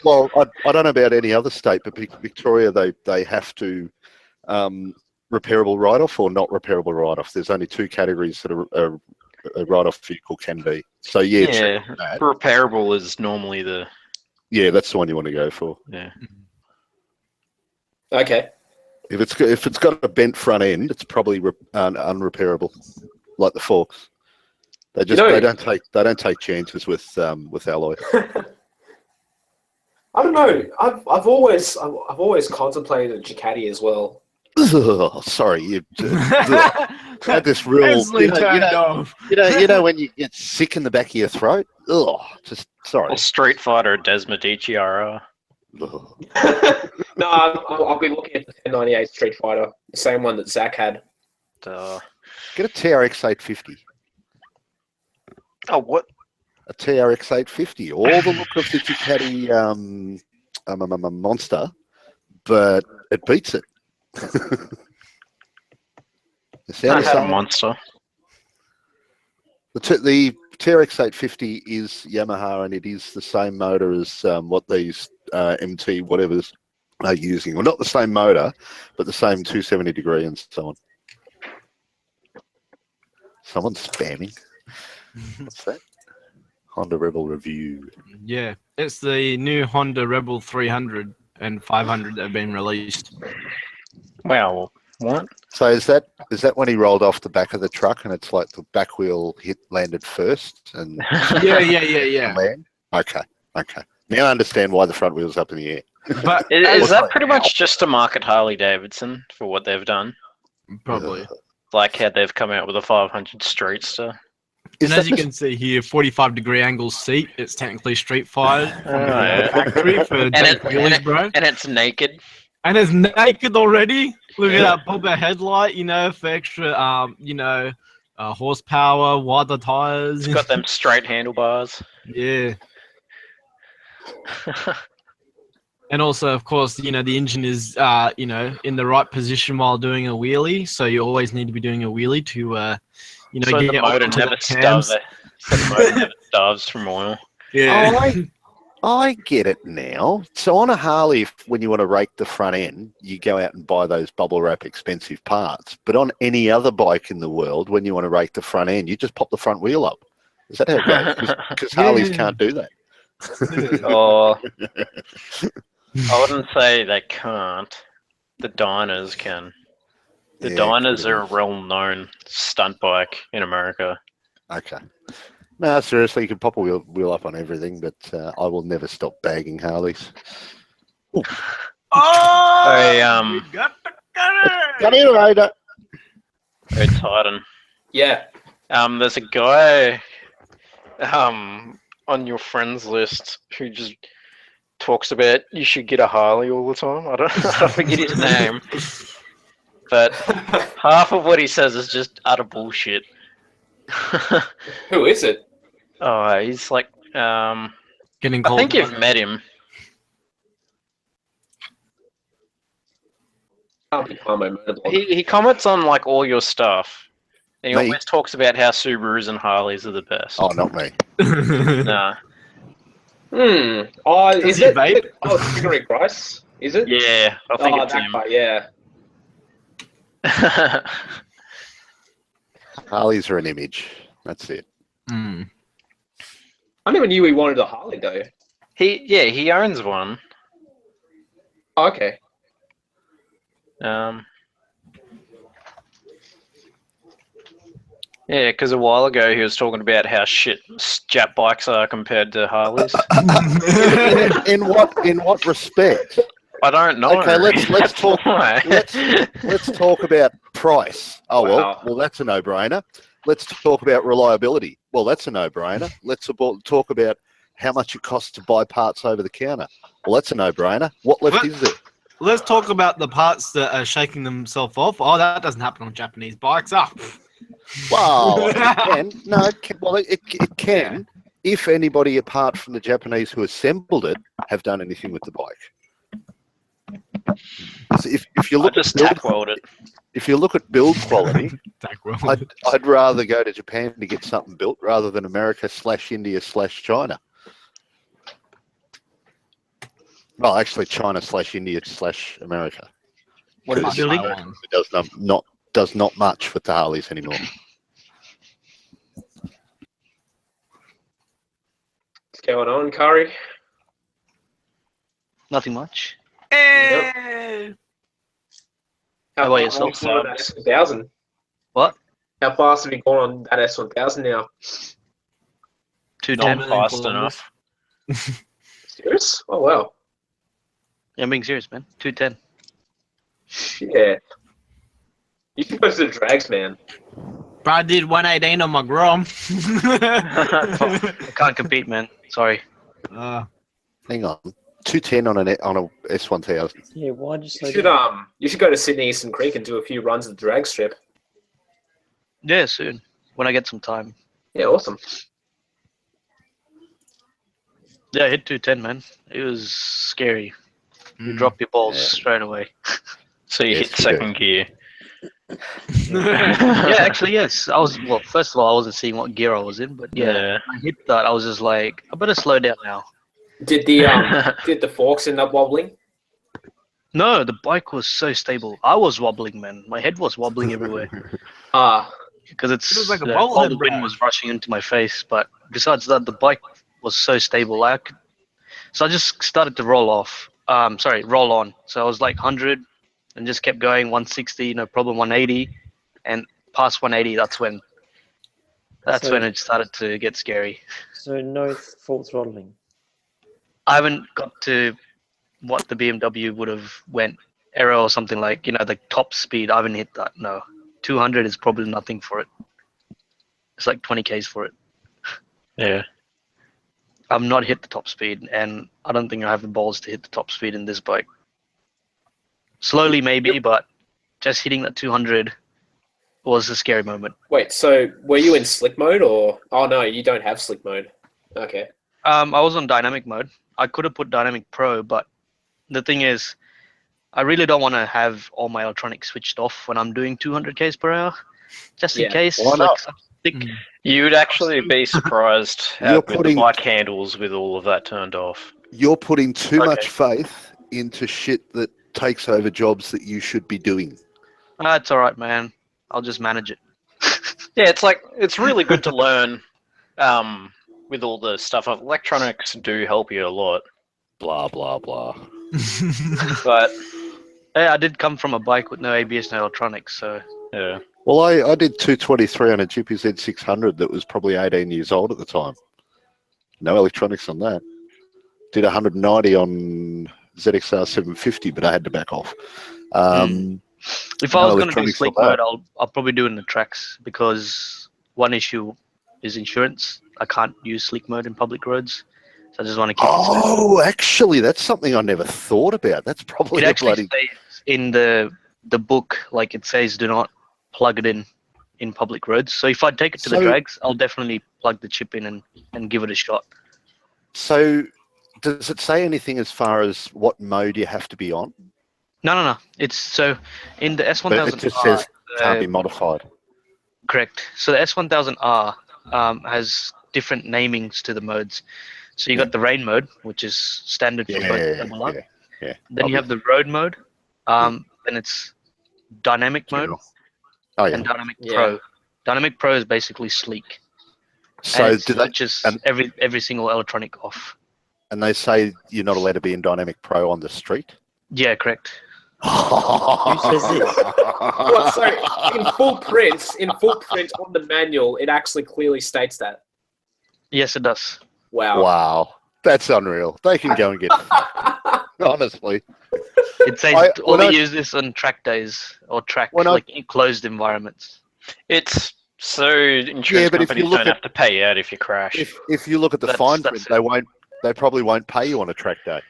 Well, I don't know about any other state, but Victoria, they have to repairable write-off or not repairable write-off. There's only two categories that a write-off vehicle can be. So yeah, check on that. Repairable is normally the Yeah, that's the one you want to go for. yeah. okay. If it's got a bent front end, it's probably unrepairable, like the forks. They just they don't take chances with alloy. I don't know. I've always contemplated a Ducati as well. Ugh, sorry, you had this real. Instantly turned off. You know when you get sick in the back of your throat. Ugh, just sorry. Or Street Fighter Desmodici RR. Ugh. No, I'll be looking at the 1098 Street Fighter, the same one that Zach had. Get a TRX 850. Oh, what? A TRX 850. All the look of the Ducati monster, but it beats it. The I sound had a same. monster. The TRX 850 is Yamaha, and it is the same motor as what these MT whatevers are using. Well, not the same motor, but the same 270 degree and so on. Someone's spamming. What's that? Honda Rebel review. Yeah, it's the new Honda Rebel 300 and 500 that have been released. Wow. What? So is that when he rolled off the back of the truck and it's like the back wheel landed first and Yeah. land? Okay. Now I understand why the front wheel's up in the air. But Is that pretty much just to market Harley Davidson for what they've done? probably. Like how they've come out with a 500 Streetster. And as you can see here, 45-degree angle seat. It's technically Street Fighter from the yeah. factory for Jake wheelies, bro. And it's naked. And it's naked already. Look at that bumper headlight, for extra, horsepower, wider tires. It's got them straight handlebars. Yeah. And also, of course, the engine is, in the right position while doing a wheelie. So you always need to be doing a wheelie to, So get the motor onto never the cams. starves from oil. Yeah. I get it now. So on a Harley, when you want to rake the front end, you go out and buy those bubble wrap expensive parts. But on any other bike in the world, when you want to rake the front end, you just pop the front wheel up. Is that how it goes? Because Harleys can't do that. Oh, I wouldn't say they can't. The Diners can. The Yeah, Diners pretty are a much. well-known stunt bike in America. Okay. No, seriously, you can pop a wheel up on everything, but I will never stop bagging Harleys. Oh! Hey, We got the gunner! Come here, Raider. Red Titan. Yeah. There's a guy on your friends list who just talks about you should get a Harley all the time. I forget his name. But half of what he says is just utter bullshit. Who is it? Oh, he's like, Getting I cold. think you've met him. Can't be Palmo Motorblog. He comments on like all your stuff. And he Me? always talks about how Subarus and Harleys are the best. Oh, not me. Nah. Oh, Does is he it? vape? Oh, it's Gregory Grice. Is it? Yeah, I think Oh, it's that him. guy. Yeah. Harleys are an image. That's it. Mm. I never knew he wanted a Harley though. He owns one. Oh, okay. Yeah, because a while ago he was talking about how shit Jap bikes are compared to Harleys. In what respect? I don't know. Okay, let's talk. Why? Let's talk about price. Oh Wow. well, that's a no-brainer. Let's talk about reliability. Well, that's a no-brainer. Let's talk about how much it costs to buy parts over the counter. Well, that's a no-brainer. What left is there? Let's talk about the parts that are shaking themselves off. Oh, that doesn't happen on Japanese bikes. Well, it can. No, it can. Well, it can if anybody apart from the Japanese who assembled it have done anything with the bike. So if you I look just at tack weld it. if you look at build quality, Tack weld. I'd rather go to Japan to get something built rather than America/India/China. Well, actually, China/India/America. What about Because Taiwan? it does not much with the Harleys anymore. What's going on, Kari? Nothing much. Hey! How about yourself? have you gone on that S1000? What? How fast have you gone on that S1000 now? 210. Not fast enough. Serious? Oh, wow. Yeah, I'm being serious, man. 210. Yeah. You should go to the drags, man. Bro, I did 118 on my Grom. I can't compete, man. Sorry. Hang on, 210 on a S1000. Yeah, why'd you say You should that? you should go to Sydney Eastern Creek and do a few runs of the drag strip. Yeah, soon. When I get some time. Yeah, awesome. Yeah, I hit 210, man. It was scary. You Mm. drop your balls Yeah. straight away. So you Yes, hit you second gear. Yeah, actually, yes. Well, first of all, I wasn't seeing what gear I was in, but yeah, I hit that. I was just like, I better slow down now. Did the forks end up wobbling? No, the bike was so stable. I was wobbling, man. My head was wobbling everywhere Ah, because It was like a all bobblehead, the wind bro. was rushing into my face. But besides that, the bike was so stable. So I just started to roll on. So I was like 100 and just kept going 160, no problem, 180, and past 180. That's when it started to get scary. So no full throttling. I haven't got to what the BMW would have went error or something like, the top speed. I haven't hit that. No, 200 is probably nothing for it. It's like 20 Ks for it. Yeah. I've not hit the top speed, and I don't think I have the balls to hit the top speed in this bike. Slowly maybe, but just hitting that 200 was a scary moment. wait. So were you in slick mode or? Oh no, you don't have slick mode. Okay. I was on dynamic mode. I could have put dynamic pro, but the thing is, I really don't want to have all my electronics switched off when I'm doing 200 Ks per hour, just in Yeah. case. Why not? You'd actually be surprised You're with the putting- bike handles with all of that turned off. You're putting too Okay. much faith into shit that takes over jobs that you should be doing. It's all right, man. I'll just manage it. Yeah, it's really good to learn with all the stuff. Electronics do help you a lot, Blah blah blah. but Hey, I did come from a bike with no ABS, no electronics, so yeah. Well, I did 223 on a GPZ 600 that was probably 18 years old at the time. No electronics on that. Did 190 on ZXR 750, but I had to back off. if No I was going to do electronics sleek on that. mode, I'll probably do it in the tracks because one issue is insurance. I can't use sleek mode in public roads, so I just want to keep it safe. Oh, actually, that's something I never thought about. That's probably It a actually bloody. stays in the book, like it says, do not plug it in public roads. So if I take it to the So- drags, I'll definitely plug the chip in and give it a shot. So, does it say anything as far as what mode you have to be on? No. It's so in the But S1000R. it just says can't be modified. Correct. So the S1000R has different namings to the modes. So you got the rain mode, which is standard for both double up. yeah. Then you have the road mode. Then it's dynamic mode Oh yeah. and dynamic Yeah. pro. Dynamic pro is basically sleek. So and it do they? switches and- every single electronic off. And they say you're not allowed to be in Dynamic Pro on the street. Yeah, correct. Who says this? What, so in full print on the manual, it actually clearly states that. Yes, it does. Wow. Wow, that's unreal. They can go and get fucked, honestly. It says when only I- use this on track days or track When I- like enclosed environments. It's so insurance Yeah, but if you companies look don't at- have to pay you out if you crash. If you look at the That's- fine that's print, it. they probably won't pay you on a track day.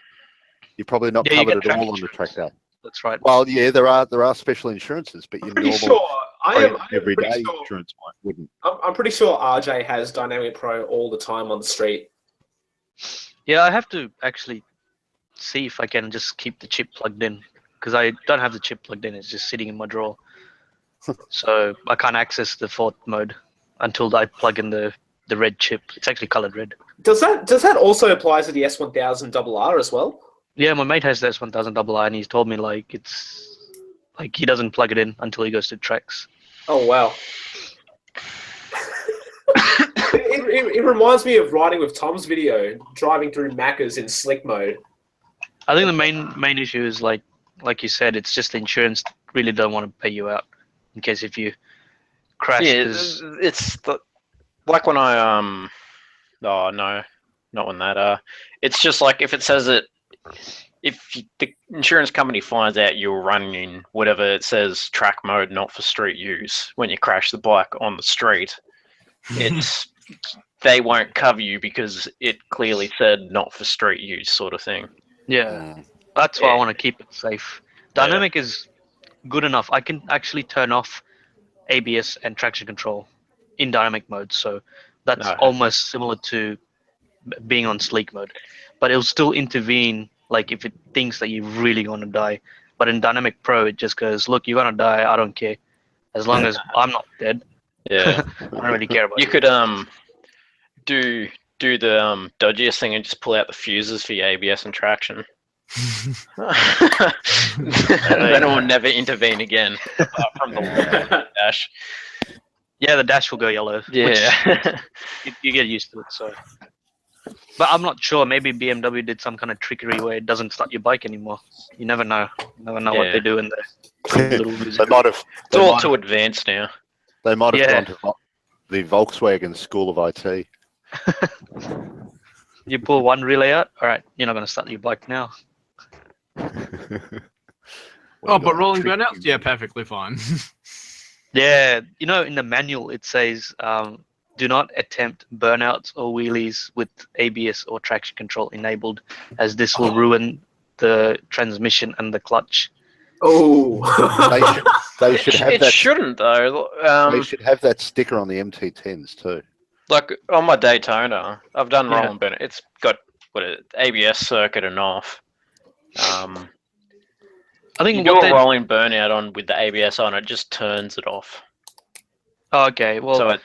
You're probably not Yeah, you covered get at all track on the track day. That's right. Well, yeah, there are special insurances, but your Pretty normal sure. I am everyday pretty sure. insurance wouldn't. I'm pretty sure RJ has Dynamic Pro all the time on the street. Yeah, I have to actually see if I can just keep the chip plugged in because I don't have the chip plugged in. It's just sitting in my drawer, so I can't access the fourth mode until I plug in the red chip. It's actually colored red. Does that also apply to the S1000RR as well? Yeah, my mate has the S1000i, and he's told me like it's like he doesn't plug it in until he goes to tracks. Oh wow. It reminds me of riding with Tom's video, driving through Macca's in slick mode. I think the main issue is like you said, it's just the insurance really don't want to pay you out in case if you crash. Yeah, 'Cause- it's like when I oh no, not when that it's just like if it says it, if the insurance company finds out you're running in whatever it says track mode not for street use when you crash the bike on the street, it's they won't cover you because it clearly said not for street use sort of thing. yeah, that's why I Yeah. want to keep it safe. Dynamic is good enough. I can actually turn off ABS and traction control in dynamic mode, so that's No. almost similar to being on sleek mode. But it'll still intervene, like if it thinks that you're really gonna die. But in Dynamic Pro, it just goes, "Look, you're gonna die. I don't care, as long as I'm not dead. Yeah. I don't really care about You could do the dodgiest thing and just pull out the fuses for your ABS and traction. Then it will never intervene again apart from the dash. Yeah, the dash will go yellow. Yeah. You get used to it. So, but I'm not sure. Maybe BMW did some kind of trickery where it doesn't start your bike anymore. You never know. You never know what Yeah. they do in there. Little music. They might have. It's all too advanced now. They might have Yeah. gone to the Volkswagen School of IT. You pull one relay out. All right, you're not going to start your bike now. Oh, but rolling burnouts? Yeah, perfectly fine. Yeah, you know, in the manual it says, do not attempt burnouts or wheelies with ABS or traction control enabled, as this will ruin the transmission and the clutch. Oh. They should have It that. shouldn't though. They should have that sticker on the MT10s too. Like on my Daytona, I've done Yeah. rolling burnout. It's got ABS circuit and off. I You think do what a they. rolling burnout on with the ABS on, it just turns it off. Oh, okay, well, So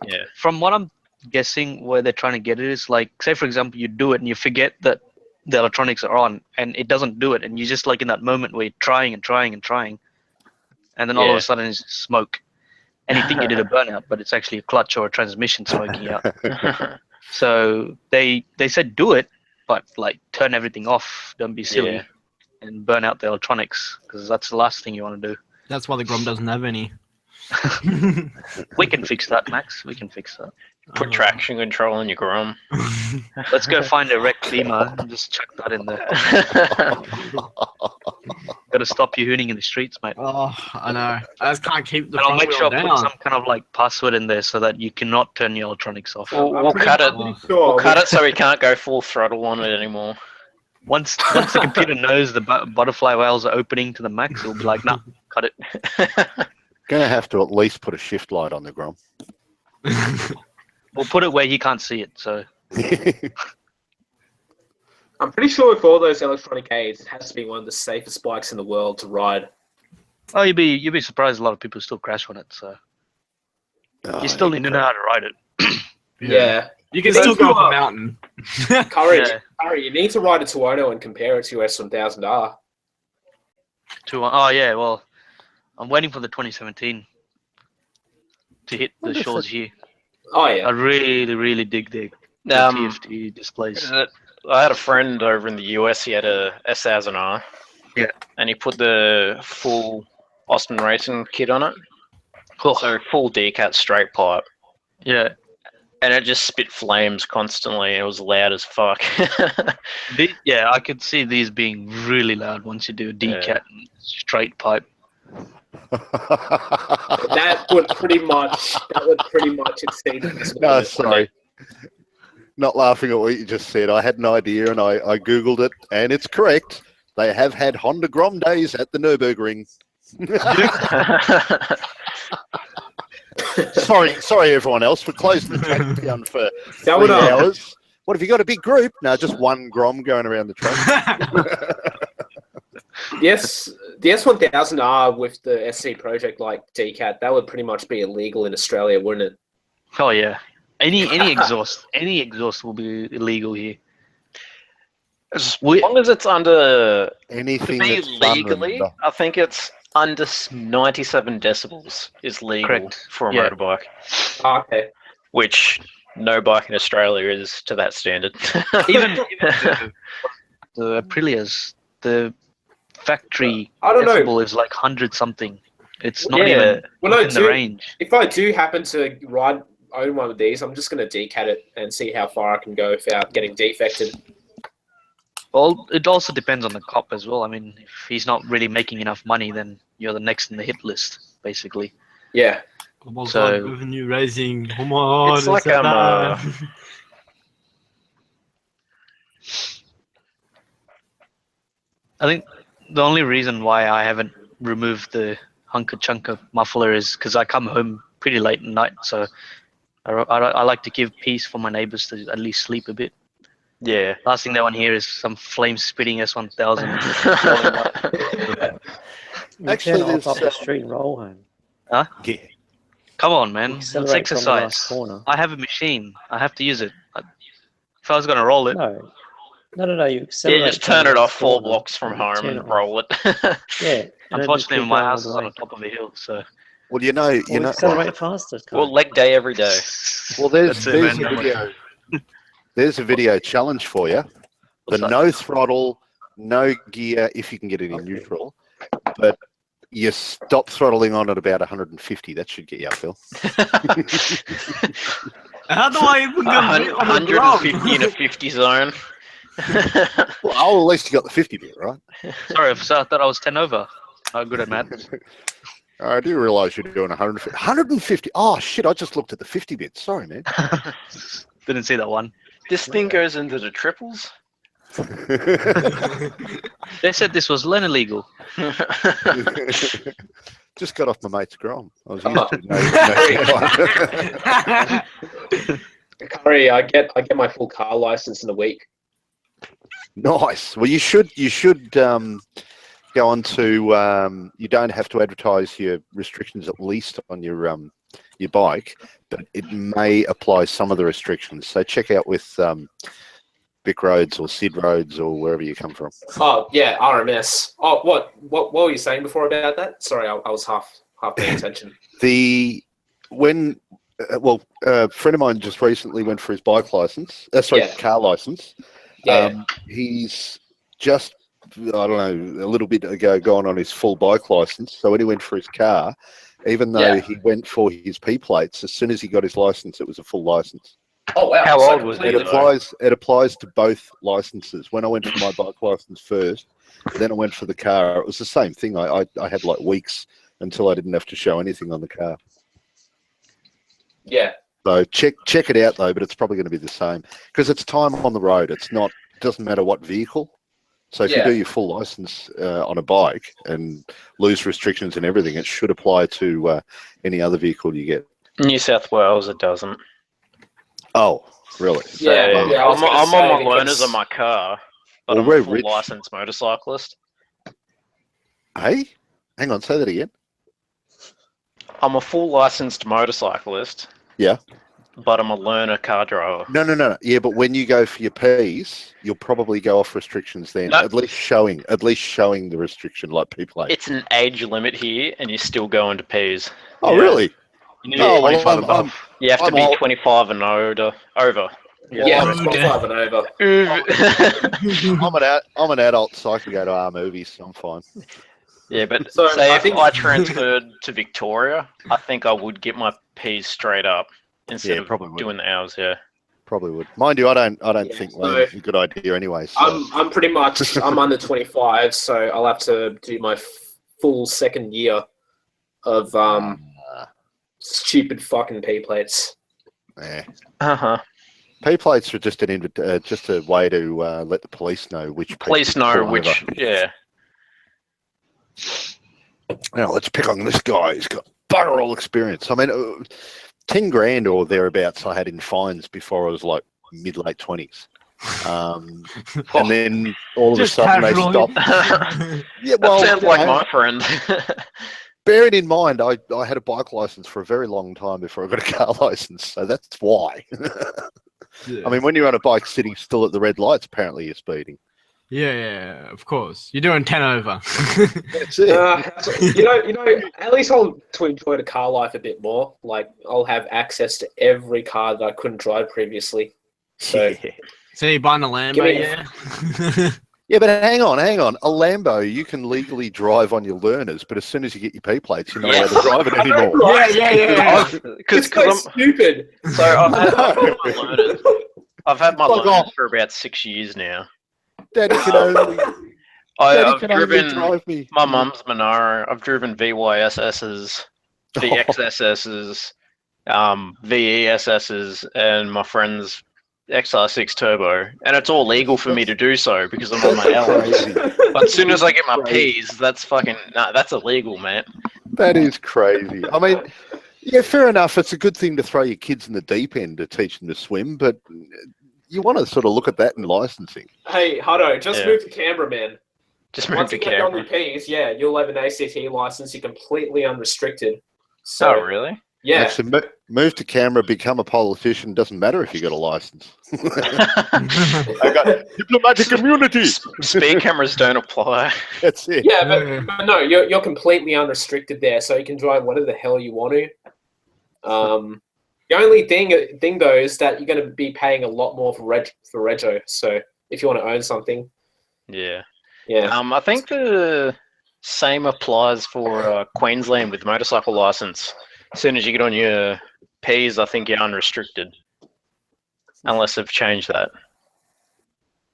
yeah. from what I'm guessing, where they're trying to get it is like, say for example, you do it and you forget that the electronics are on, and it doesn't do it, and you're just like in that moment where you're trying and trying and trying, and then all of Yeah. a sudden it's smoke, and you think you did a burnout, but it's actually a clutch or a transmission smoking out. So they said do it, but like turn everything off. Don't be silly, Yeah. and burn out the electronics because that's the last thing you want to do. That's why the Grom doesn't have any. We can fix that, Max. We can fix that. Put traction control in your Grom. Let's go find a wrecked Beamer and just chuck that in there. Got to stop you hooning in the streets, mate. Oh, I know. I just can't keep the And I'll front make wheel sure I down. put some kind of like password in there so that you cannot turn your electronics off. We'll cut it. I'm pretty sure. We'll cut it so we can't go full throttle on it anymore. Once the computer knows the butterfly whales are opening to the max, it'll be like, nah, cut it. Going to have to at least put a shift light on the Grom. We'll put it where he can't see it. So I'm pretty sure with all those electronic aids, it has to be one of the safest bikes in the world to ride. oh, you'd be surprised. A lot of people still crash on it. So Oh, you still need to know how to ride it. Yeah. You can They still do go up a- a mountain. Curry, Yeah. Curry, you need to ride a Toyota and compare it to your S1000R. Oh yeah, well, I'm waiting for the 2017 to hit the Wonder if shores here. Oh I yeah. really dig the TFT displays. I had a friend over in the US. He had a S1000R, Yeah. And he put the full Austin Racing kit on it. Oh, So full decat straight pipe. yeah. And it just spit flames constantly. It was loud as fuck. Yeah, I could see these being really loud once you do a decat Yeah. and straight pipe. That would pretty much exceed the No, decibel. sorry. Not laughing at what you just said. I had an idea and I Googled it, and it's correct. They have had Honda Grom days at the Nürburgring. sorry, everyone else. We're closing the track down for That would, 3 hours. What have you got? A big group? No, just one Grom going around the track. Yes, the S1000R with the SC project like decat, that would pretty much be illegal in Australia, wouldn't it? Oh yeah. Any exhaust will be illegal here. As long as it's under, to Anything be that's fun legally, and- I think it's under 97 decibels is legal Correct. for a Yeah. motorbike, Okay. which no bike in Australia is to that standard. Even the Aprilias, the factory I don't know. decibel is like 100 something. It's not Yeah. even Well, no, within the do- range. If I do happen to own one of these, I'm just going to decat it and see how far I can go without getting defected. Well, it also depends on the cop as well. I mean, if he's not really making enough money, then you're the next in the hit list, basically. Yeah. Oh my So- god, revenue raising. Oh my god, It's like, is that I think the only reason why I haven't removed the hunker chunker muffler is because I come home pretty late at night, so I like to give peace for my neighbors to at least sleep a bit. Yeah. Last thing they want to hear is some flame spitting S1000. Actually, you can hop there's, up the street and roll home. Yeah. Come on, man. It's Accelerate from the last exercise. corner. I have a machine. I have to use it. If I was going to roll it, No. You accelerate. You just from turn the it last off 4 corner, blocks from and you home turn and it off. roll it. Yeah. and then unfortunately, just keep my going house all is the on way. the top of a hill, so Well, you know, Well, accelerate faster. Well, Carl. leg day every day. Well, there's That's it, a man. video. There's a video challenge for you. What's that? No throttle, no gear, if you can get it in neutral, but you stop throttling on at about 150. That should get you up, Phil. How do I even get on the ground? 150 in a 50 zone. Well, at least you got the 50 bit, right? sorry, I thought I was 10 over. Not good at maths. I do realise you're doing 150. 150. Oh, shit, I just looked at the 50 bit. Sorry, man. Didn't see that one. This thing goes into the triples. They said this was Len illegal. Just got off my mate's Grom. I was Oh. used to Curry, I get my full car license in a week. Nice. Well, you should go on to. You don't have to advertise your restrictions at least on your bike, but it may apply some of the restrictions. So check out with Vic Roads or Sid Roads or wherever you come from. Oh yeah, RMS. Oh, what were you saying before about that? Sorry, I was half paying attention. A friend of mine just recently went for his bike license. Yeah. Car license. Yeah. He's just, I don't know, a little bit ago gone on his full bike license. So when he went for his car, even though Yeah. he went for his P plates, as soon as he got his license, it was a full license. Oh wow. How so old was he, It completely- though? applies to both licenses. When I went for my bike license first, then I went for the car. It was the same thing. I had like weeks until I didn't have to show anything on the car. Yeah. So check it out though, but it's probably going to be the same because it's time on the road. Doesn't matter what vehicle. So if Yeah. you do your full license on a bike and lose restrictions and everything, it should apply to any other vehicle you get. New South Wales, it doesn't. Oh, really? Yeah, So, yeah, I was I'm gonna on say, my learners because- on my car, but Well, I'm we're a full rich. licensed motorcyclist. Hey, hang on, say that again. I'm a full licensed motorcyclist. Yeah. But I'm a learner car driver. No. Yeah, but when you go for your Ps, you'll probably go off restrictions then. No. At least showing the restriction like people. It's an age limit here, and you still go into Ps. Oh, Yeah. really? You need Oh, to be well, 25 I'm- above. You have to I'm be old. 25 and over. Yeah, Oh, 25 and over. I'm an adult, so I can go to our movies. So I'm fine. Yeah, but So, say I if think- I transferred to Victoria, I think I would get my P's straight up instead Yeah, of probably would. doing the hours. Yeah. Probably would. Mind you, I don't Yeah, think so- Lane's a good idea anyway. So. I'm pretty much I'm under 25, so I'll have to do my full second year of stupid fucking P plates. Yeah. Uh-huh. P plates are just just a way to let the police know which people Police to know pull which. over. Yeah. Now let's pick on this guy. He's got bugger all experience. I mean, 10 grand or thereabouts I had in fines before I was like mid-late 20s. And then all of a Just sudden they casually. stopped. Yeah, That well, sounds you like know, my friend. bearing in mind, I had a bike license for a very long time before I got a car license, so that's why. I mean, when you're on a bike sitting still at the red lights, apparently you're speeding. yeah, of course. You're doing 10 over. That's it. You know, at least I'll to enjoy the car life a bit more. Like I'll have access to every car that I couldn't drive previously. So So you're buying a Lambo, Give me- yeah? Yeah, but hang on. A Lambo, you can legally drive on your learners, but as soon as you get your P plates, you're not allowed to drive it anymore. yeah. Because It's so stupid. so I've had my Like, learners for about 6 years now. Daddy can only, I've can only driven drive me. my mum's Monaro. I've driven VYSSs, VXSSs, VESSs, and my friend's XR6 Turbo, and it's all legal for me to do so because I'm on my L's. Crazy. But as soon as I get my P's, that's that's illegal, man. That is crazy. I mean, yeah, fair enough. It's a good thing to throw your kids in the deep end to teach them to swim, but you want to sort of look at that in licensing. Hey, Hutto, just Yeah. move to Canberra, man. Just move Once to you get on your Canberra. P's, yeah, you'll have an ACT license. You're completely unrestricted. So Oh, really? yeah, Actually, move to Canberra, become a politician. Doesn't matter if you got a license. I got diplomatic immunity. Speed cameras don't apply. That's it. yeah, Yeah. but no, you're completely unrestricted there, so you can drive whatever the hell you want to. The only thing though is that you're going to be paying a lot more for rego. So if you want to own something, Yeah. yeah, I think the same applies for Queensland with motorcycle license. As soon as you get on your P's, I think you're unrestricted, unless they've changed that.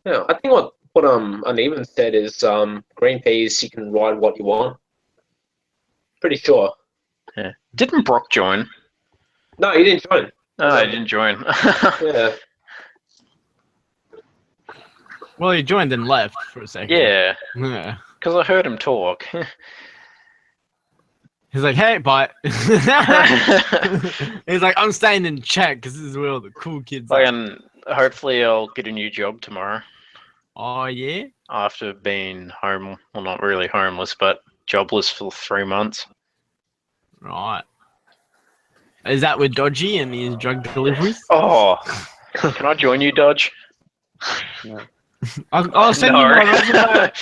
yeah. I think what Uneven said is green peas you can ride what you want. Pretty sure. Didn't Brock join? No, he didn't join. No, I didn't join. Yeah. Well, he joined and left for a second. Yeah, Yeah. because I heard him talk. He's like, hey, bye. He's like, I'm staying in chat because this is where all the cool kids are. And hopefully I'll get a new job tomorrow Oh, yeah? after being home. Well, not really homeless, but jobless for 3 months. Right. Is that with Dodgy and his drug deliveries? Oh, can I join you, Dodge? I'll send you my resume.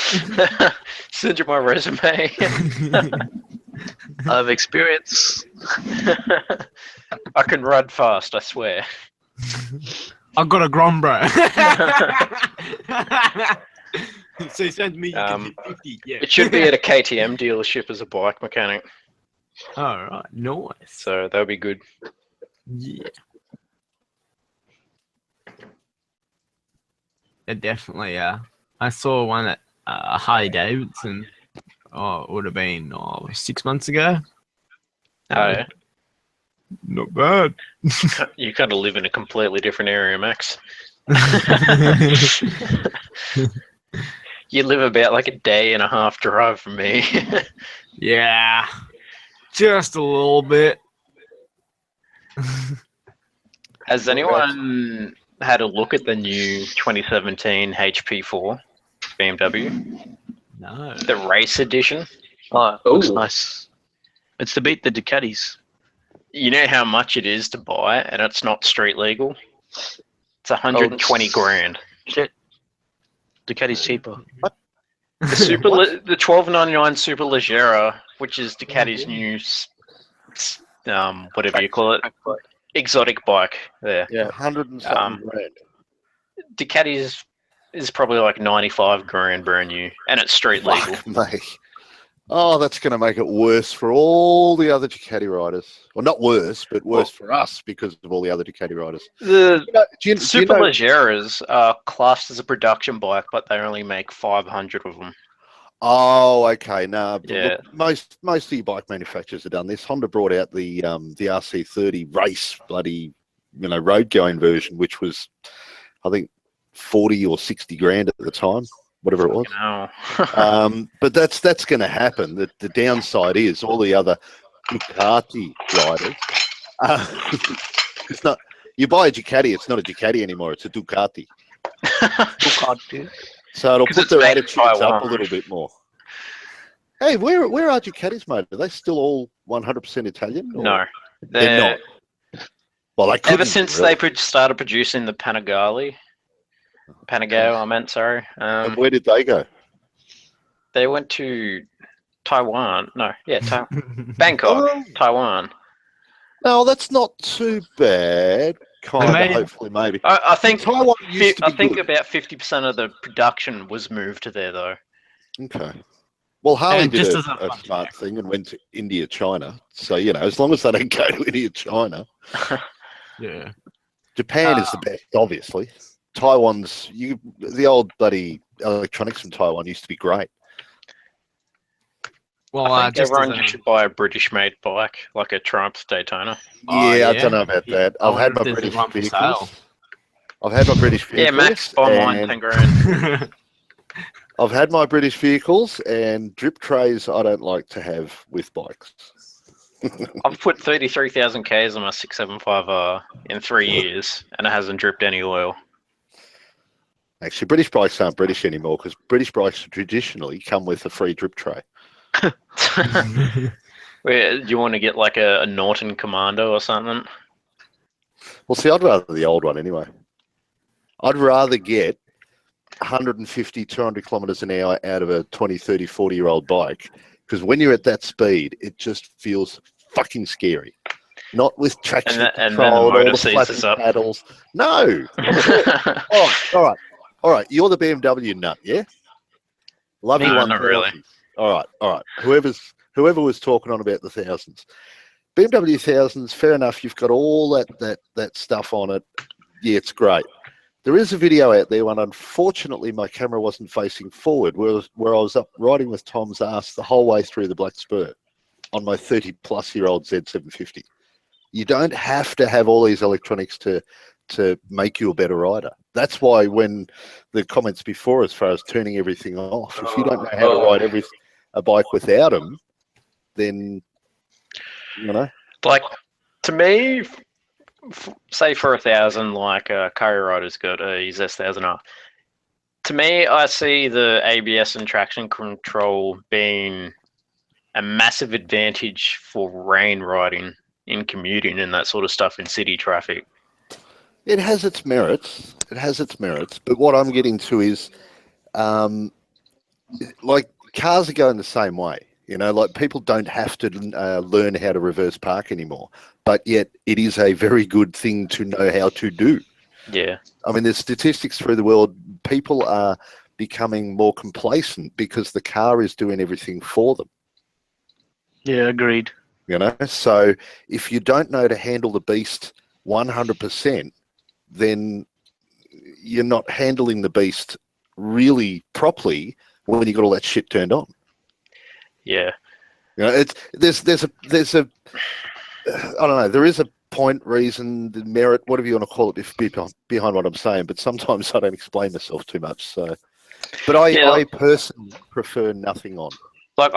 Send you my resume. I have experience. I can run fast, I swear. I've got a Grombro. So he sent me, you can hit 50. Yeah. It should be at a KTM dealership as a bike mechanic, All right. Nice. so that'll be good. Yeah. Yeah, definitely. I saw one at Harley Davidson. Oh, it would have been 6 months ago. Oh, yeah. Not bad. You kind of live in a completely different area, Max. You live about like a day and a half drive from me. Yeah, just a little bit. Has anyone had a look at the new 2017 HP4 BMW? No. The race edition? Oh, it looks Ooh. nice. It's to beat the Ducatis. You know how much it is to buy it, and it's not street legal? It's 120 grand. Shit. Ducati's cheaper. The 1299 Super Leggera, which is Ducati's new, whatever you call it, exotic bike there. Yeah. 100 and something grand. Ducati is probably like 95 grand brand new, and it's street legal. Fuck me. Oh, that's going to make it worse for all the other Ducati riders. Well, not worse, but worse for us because of all the other Ducati riders. The Do you Super know- Legeras are classed as a production bike, but they only make 500 of them. Oh, okay. No, Yeah. look, most of the bike manufacturers have done this. Honda brought out the RC30 race bloody, road going version, which was, I think, 40 or 60 grand at the time, whatever it was. No. But that's going to happen. The downside is all the other Ducati riders. It's not. You buy a Ducati, it's not a Ducati anymore. It's a Ducati. Ducati. So it'll 'Cause put it's their made in attitudes up a Taiwan. little bit more. Hey, where are Ducatis made? Are they still all 100% Italian? or- No. They're not. Well, they couldn't Ever be, since really. they started producing the Panigale, sorry. And where did they go? They went to Taiwan. No, yeah, Bangkok, Oh. Taiwan. No, that's not too bad. Kind of, made- hopefully, maybe. I think Taiwan used to I be think good. about 50% of the production was moved to there though. Okay. Well, Harley And did just a as a fun smart thing and went to India, China. So, as long as they don't go to India, Yeah. Japan is the best, obviously. Taiwan's, the old bloody electronics from Taiwan used to be great. Well, I think just everyone as a, should buy a British-made bike, like a Triumph Daytona. Oh, Yeah, I yeah? don't know about that. I I've had wonder my if there's British one for vehicles. I've had my British vehicles. Yeah, Max, buy mine, and 10 grand. I've had my British vehicles, and drip trays I don't like to have with bikes. I've put 33,000 Ks on my 675R in 3 years, and it hasn't dripped any oil. Actually, British bikes aren't British anymore because British bikes traditionally come with a free drip tray. Where, do you want to get like a Norton Commando or something? Well, see, I'd rather the old one anyway. I'd rather get 150, 200 kilometers an hour out of a 20, 30, 40-year-old bike because when you're at that speed, it just feels fucking scary. Not with traction And then the control, and all motor the seizes flapping up. paddles. No. Oh, all right. You're the BMW nut, yeah? Love you, No, one not really. All right. Whoever was talking on about the thousands, BMW thousands, fair enough. You've got all that stuff on it. Yeah, it's great. There is a video out there, and unfortunately, my camera wasn't facing forward, where I was up riding with Tom's ass the whole way through the Black Spur on my 30-plus-year-old Z750. You don't have to have all these electronics to make you a better rider. That's why when the comments before, as far as turning everything off, if you don't know how to ride a bike without them, then Like, to me, say for 1,000, like Curry Rider's got his S1000R. To me, I see the ABS and traction control being a massive advantage for rain riding, in commuting and that sort of stuff in city traffic. it has its merits. But what I'm getting to is, like, cars are going the same way. Like, people don't have to learn how to reverse park anymore, but yet it is a very good thing to know how to do. Yeah. I mean, there's statistics through the world. People are becoming more complacent because the car is doing everything for them. Yeah, agreed. So if you don't know to handle the beast 100%, then you're not handling the beast really properly when you got all that shit turned on. Yeah. There's a I don't know. There is a point, reason, the merit, whatever you want to call it, behind what I'm saying. But sometimes I don't explain myself too much. So, but I personally prefer nothing on. Like,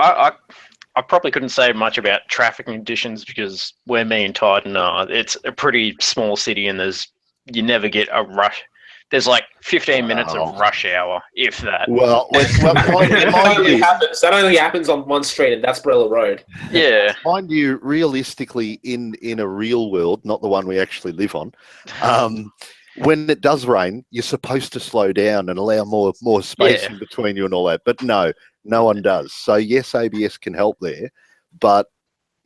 I probably couldn't say much about traffic conditions because where me and Titan are, it's a pretty small city and you never get a rush. There's like 15 minutes of rush hour, if that. Well, that only happens on one street, and that's Brella Road. Yeah. mind you, realistically, in a real world, not the one we actually live on, when it does rain, you're supposed to slow down and allow more space in between you and all that. But no one does. So yes, ABS can help there, but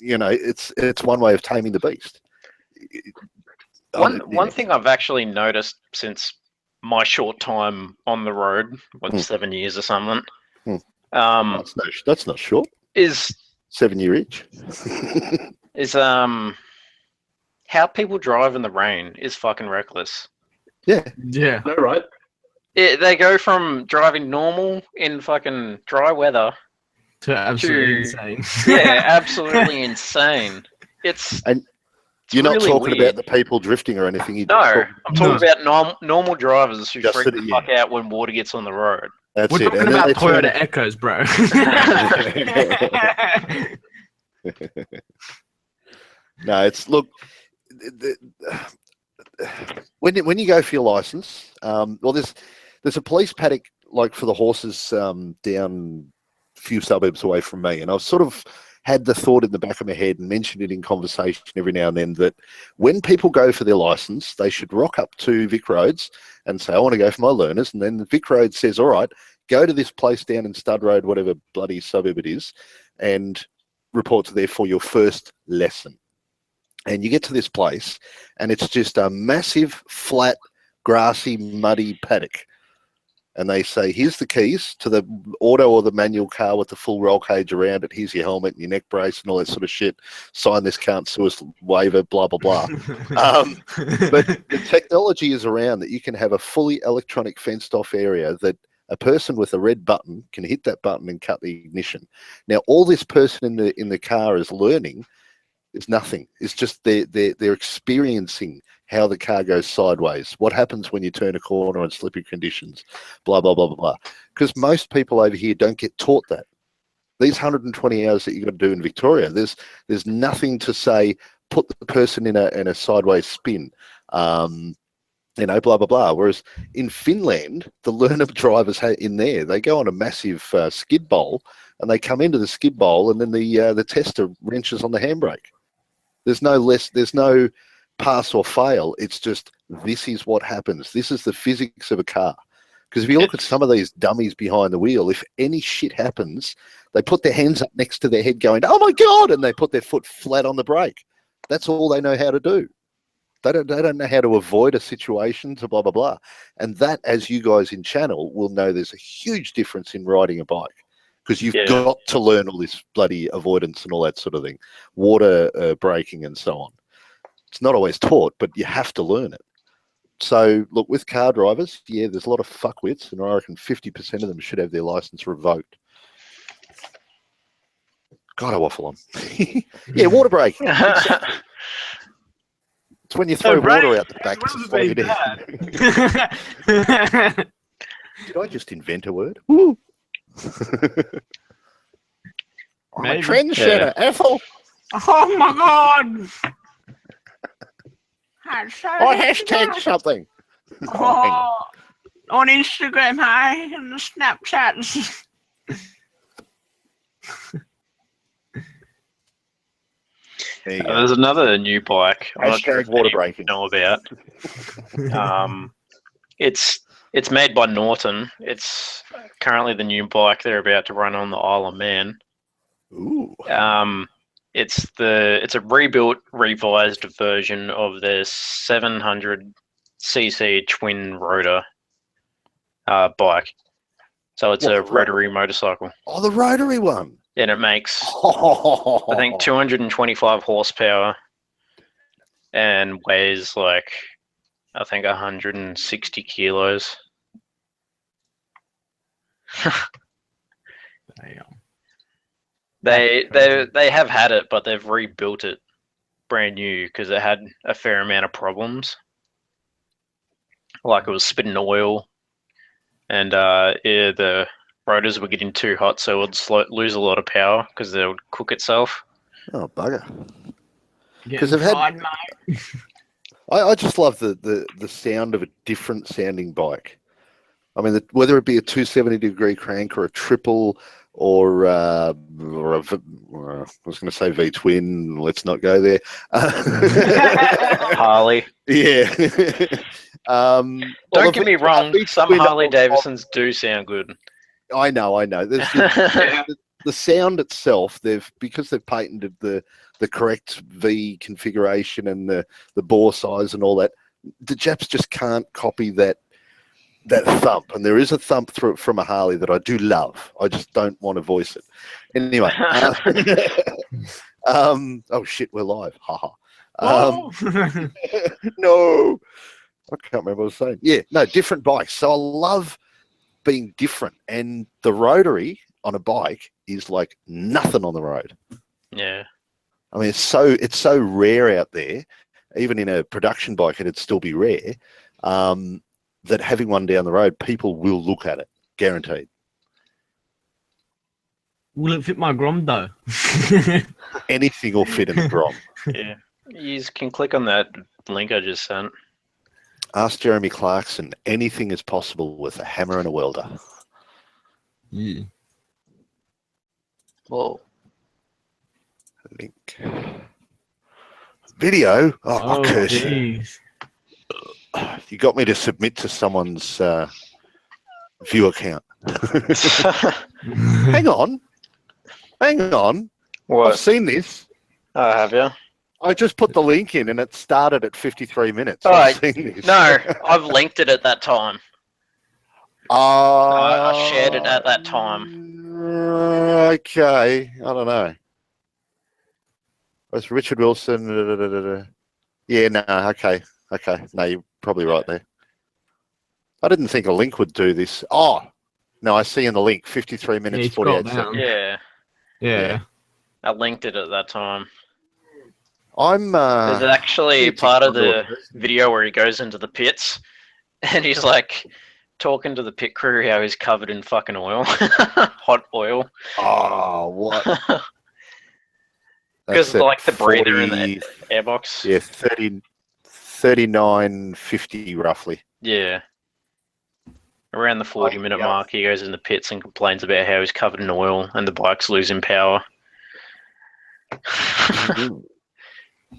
it's one way of taming the beast. One thing I've actually noticed since my short time on the road, 7 years or something, That's not short. is 7 year itch. how people drive in the rain is fucking reckless. Yeah. Yeah. No, right? They go from driving normal in fucking dry weather To absolutely to insane. yeah, absolutely insane. It's You're not really talking weird. about the people drifting or anything. You're No, just talking- I'm talking about normal drivers who Just freak that- the yeah. fuck out when water gets on the road. That's We're it. talking And then about they turn Toyota Echoes, bro. No, it's look. When you go for your license, well, there's a police paddock like for the horses down a few suburbs away from me, and I've sort of had the thought in the back of my head and mentioned it in conversation every now and then that when people go for their license, they should rock up to Vic Roads and say, "I want to go for my learners," and then the Vic Road says, "All right, go to this place down in Stud Road, whatever bloody suburb it is, and report to there for your first lesson." And you get to this place, and it's just a massive, flat, grassy, muddy paddock. And they say, "Here's the keys to the auto or the manual car with the full roll cage around it. Here's your helmet and your neck brace and all that sort of shit. Sign this, can't sue us waiver, blah, blah, blah." But the technology is around that you can have a fully electronic fenced off area that a person with a red button can hit that button and cut the ignition. Now, all this person in the car is learning is nothing. It's just they're experiencing how the car goes sideways, what happens when you turn a corner on slippery conditions, blah, blah, blah, blah, blah. Because most people over here don't get taught that. These 120 hours that you've got to do in Victoria, there's nothing to say, put the person in a sideways spin, blah, blah, blah. Whereas in Finland, the learner drivers in there, they go on a massive skid bowl and they come into the skid bowl and then the tester wrenches on the handbrake. There's no pass or fail. It's just, this is what happens. This is the physics of a car. Because if you look at some of these dummies behind the wheel, if any shit happens, they put their hands up next to their head going, "Oh my God," and they put their foot flat on the brake. That's all they know how to do. They don't know how to avoid a situation, to blah, blah, blah. And that, as you guys in channel will know, there's a huge difference in riding a bike. Because you've got to learn all this bloody avoidance and all that sort of thing, water braking and so on. It's not always taught, but you have to learn it. So, look, with car drivers, yeah, there's a lot of fuckwits, and I reckon 50% of them should have their license revoked. God, I waffle on. Yeah, water brake. It's when you throw water out the back to slow you down. Did I just invent a word? Woo. I'm a trendsetter, Ethel. Oh my God! I hashtag something. Oh, on Instagram, hey, and the Snapchats. There you go. There's another new bike. I'm not sure Hashtag if water anyone braking. know about. It's made by Norton. It's currently the new bike they're about to run on the Isle of Man. Ooh. It's a rebuilt, revised version of their 700cc twin rotor bike. So it's a rotary motorcycle, Oh, the rotary one. and it makes I think 225 horsepower and weighs like I think 160 kilos. They have had it, but they've rebuilt it brand new because it had a fair amount of problems. Like it was spitting oil, and the rotors were getting too hot, so it would lose a lot of power because they would cook itself. Oh, bugger. Because they've had- I just love the sound of a different sounding bike. I mean, whether it be a 270-degree crank or a triple or I was going to say V-twin. Let's not go there. Harley. Yeah. Don't get me wrong, some Harley Davidsons do sound good. I know. There's the sound itself, because they've patented the the correct V configuration and the bore size and all that. The Japs just can't copy that thump. And there is a thump from a Harley that I do love. I just don't want to voice it. Anyway. Oh shit, we're live. Haha. No. I can't remember what I was saying. Yeah, no, different bikes. So I love being different. And the rotary on a bike is like nothing on the road. Yeah. I mean, it's so rare out there. Even in a production bike, it'd still be rare. That having one down the road, people will look at it, guaranteed. Will it fit my Grom though? Anything will fit in the Grom. Yeah. You can click on that link I just sent. Ask Jeremy Clarkson. Anything is possible with a hammer and a welder. Yeah. Whoa. Link. Video? Oh, curse you. Jeez. You got me to submit to someone's view account. Hang on. What? I've seen this. Oh, have you? I just put the link in and it started at 53 minutes. Oh, I've seen this. No, I've linked it at that time. I shared it at that time. Okay. I don't know. It's Richard Wilson. Yeah, no, okay. No, you're probably right there. I didn't think a link would do this. Oh, no, I see in the link 53 minutes, Yeah, 48 seconds. Yeah. I linked it at that time. I'm. There's actually part of the video where he goes into the pits and he's like talking to the pit crew how he's covered in fucking oil. Hot oil. Oh, what? Because like the breather in the airbox. Yeah, 39.50 roughly. Yeah. Around the 40-minute mark, he goes in the pits and complains about how he's covered in oil and the bike's losing power.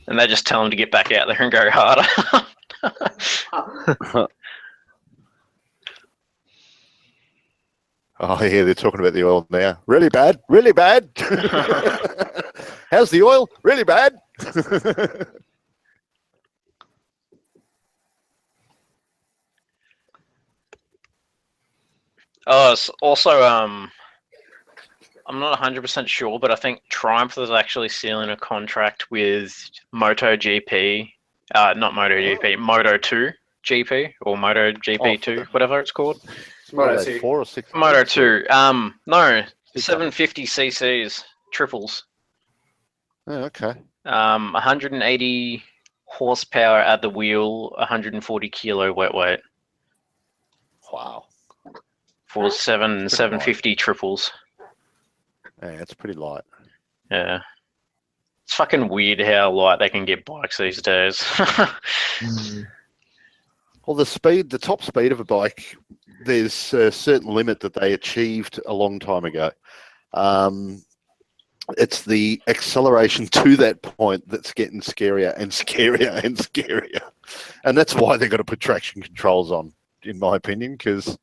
And they just tell him to get back out there and go harder. Oh, yeah, they're talking about the oil now. Really bad? Really bad? How's the oil? Really bad? Oh, it's also, I'm not 100% sure, but I think Triumph was actually sealing a contract with MotoGP, not MotoGP, Moto2 GP or MotoGP2, whatever it's called. Moto2. 4 or 6? Moto2. No, 750 cc's triples. Oh, okay. 180 horsepower at the wheel, 140 kilo wet weight Wow. for 750 triples. Yeah, it's pretty light. Yeah. It's fucking weird how light they can get bikes these days. Well, the top speed of a bike, there's a certain limit that they achieved a long time ago. It's the acceleration to that point that's getting scarier and scarier and scarier. And that's why they've got to put traction controls on, in my opinion, because...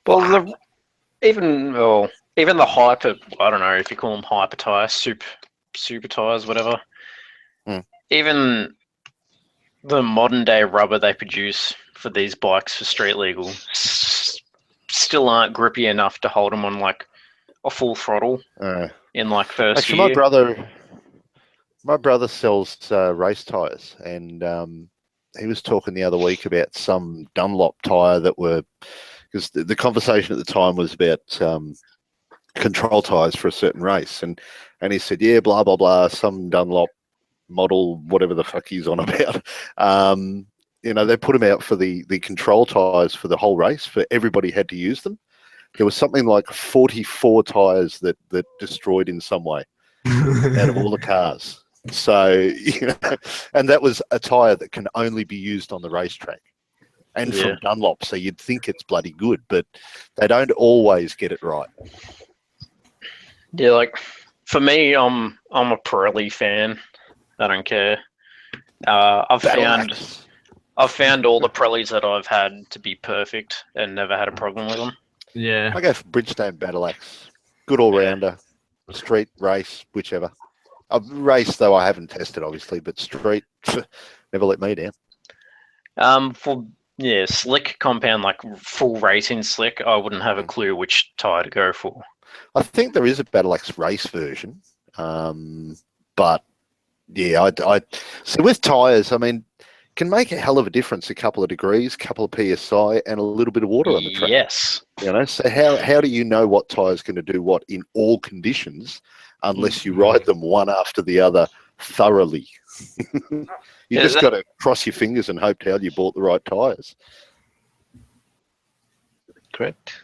Well, even the hyper, I don't know if you call them hyper tires, super tires, whatever. Even the modern day rubber they produce for these bikes for street legal still aren't grippy enough to hold them on like a full throttle in like first actually, year. My brother sells race tires, and he was talking the other week about some Dunlop tire that were, because the conversation at the time was about control tires for a certain race, and he said, yeah, blah blah blah, some Dunlop model, whatever the fuck he's on about. They put them out for the control tires for the whole race, for everybody had to use them. There was something like 44 tires that destroyed in some way out of all the cars. So, and that was a tire that can only be used on the racetrack and from Dunlop. So you'd think it's bloody good, but they don't always get it right. Yeah, like for me, I'm a Pirelli fan. I don't care. I've found all the Pirellis that I've had to be perfect and never had a problem with them. Yeah. I go for Bridgestone Battle Axe. Good all-rounder. Street, race, whichever. I've raced though. I haven't tested, obviously, but street never let me down. For slick compound, like full racing slick, I wouldn't have a clue which tire to go for. I think there is a Battle Axe race version, but yeah, I so with tires. I mean, can make a hell of a difference. A couple of degrees, couple of psi, and a little bit of water on the track. Yes. You know, so how do you know what tire's going to do what in all conditions, unless you ride them one after the other thoroughly? You just got to cross your fingers and hope to hell you bought the right tires. Correct.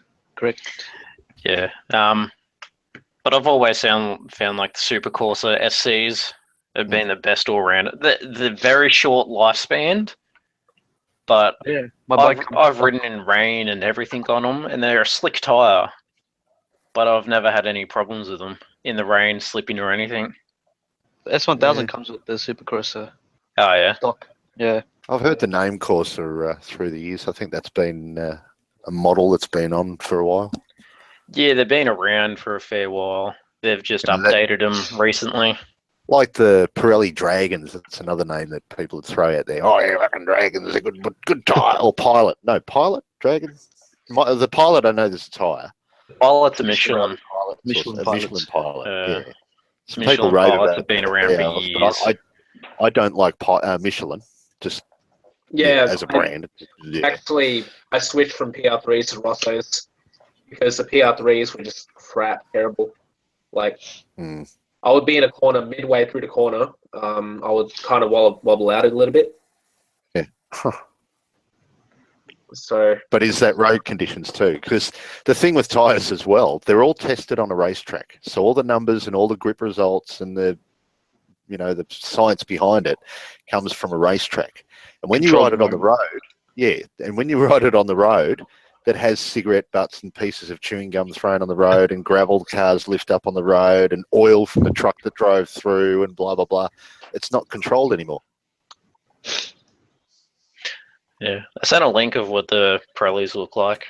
Yeah. But I've always found like the Super Corsa SCs have been the best all round. The very short lifespan, but Yeah, my bike. I've ridden in rain and everything on them, and they're a slick tire, but I've never had any problems with them in the rain, slipping or anything. The S1000 comes with the Supercross Oh yeah. stock. Yeah. I've heard the name Corsa through the years. I think that's been a model that's been on for a while. Yeah, they've been around for a fair while. They've just updated them recently. Like the Pirelli Dragons, that's another name that people would throw out there. Oh, yeah, fucking Dragons, a good tire. Or Pilot. No, Pilot? Dragon? The Pilot, I know there's a tire. Pilot's a Michelin. Michelin Pilot, yeah. So Michelin people rave pilots about have been around for years. I don't like Michelin, just as a brand. Yeah. Actually, I switched from PR3s to Rossos because the PR3s were just crap, terrible. Like, I would be in a corner midway through the corner. I would kind of wobble out a little bit. Yeah. So, but is that road conditions too? Because the thing with tyres as well, they're all tested on a racetrack. So all the numbers and all the grip results and the science behind it comes from a racetrack. And when you ride it on the road, and when you ride it on the road, that has cigarette butts and pieces of chewing gum thrown on the road and gravel cars lift up on the road and oil from the truck that drove through and blah, blah, blah. It's not controlled anymore. Yeah. I sent a link of what the Pirellis look like.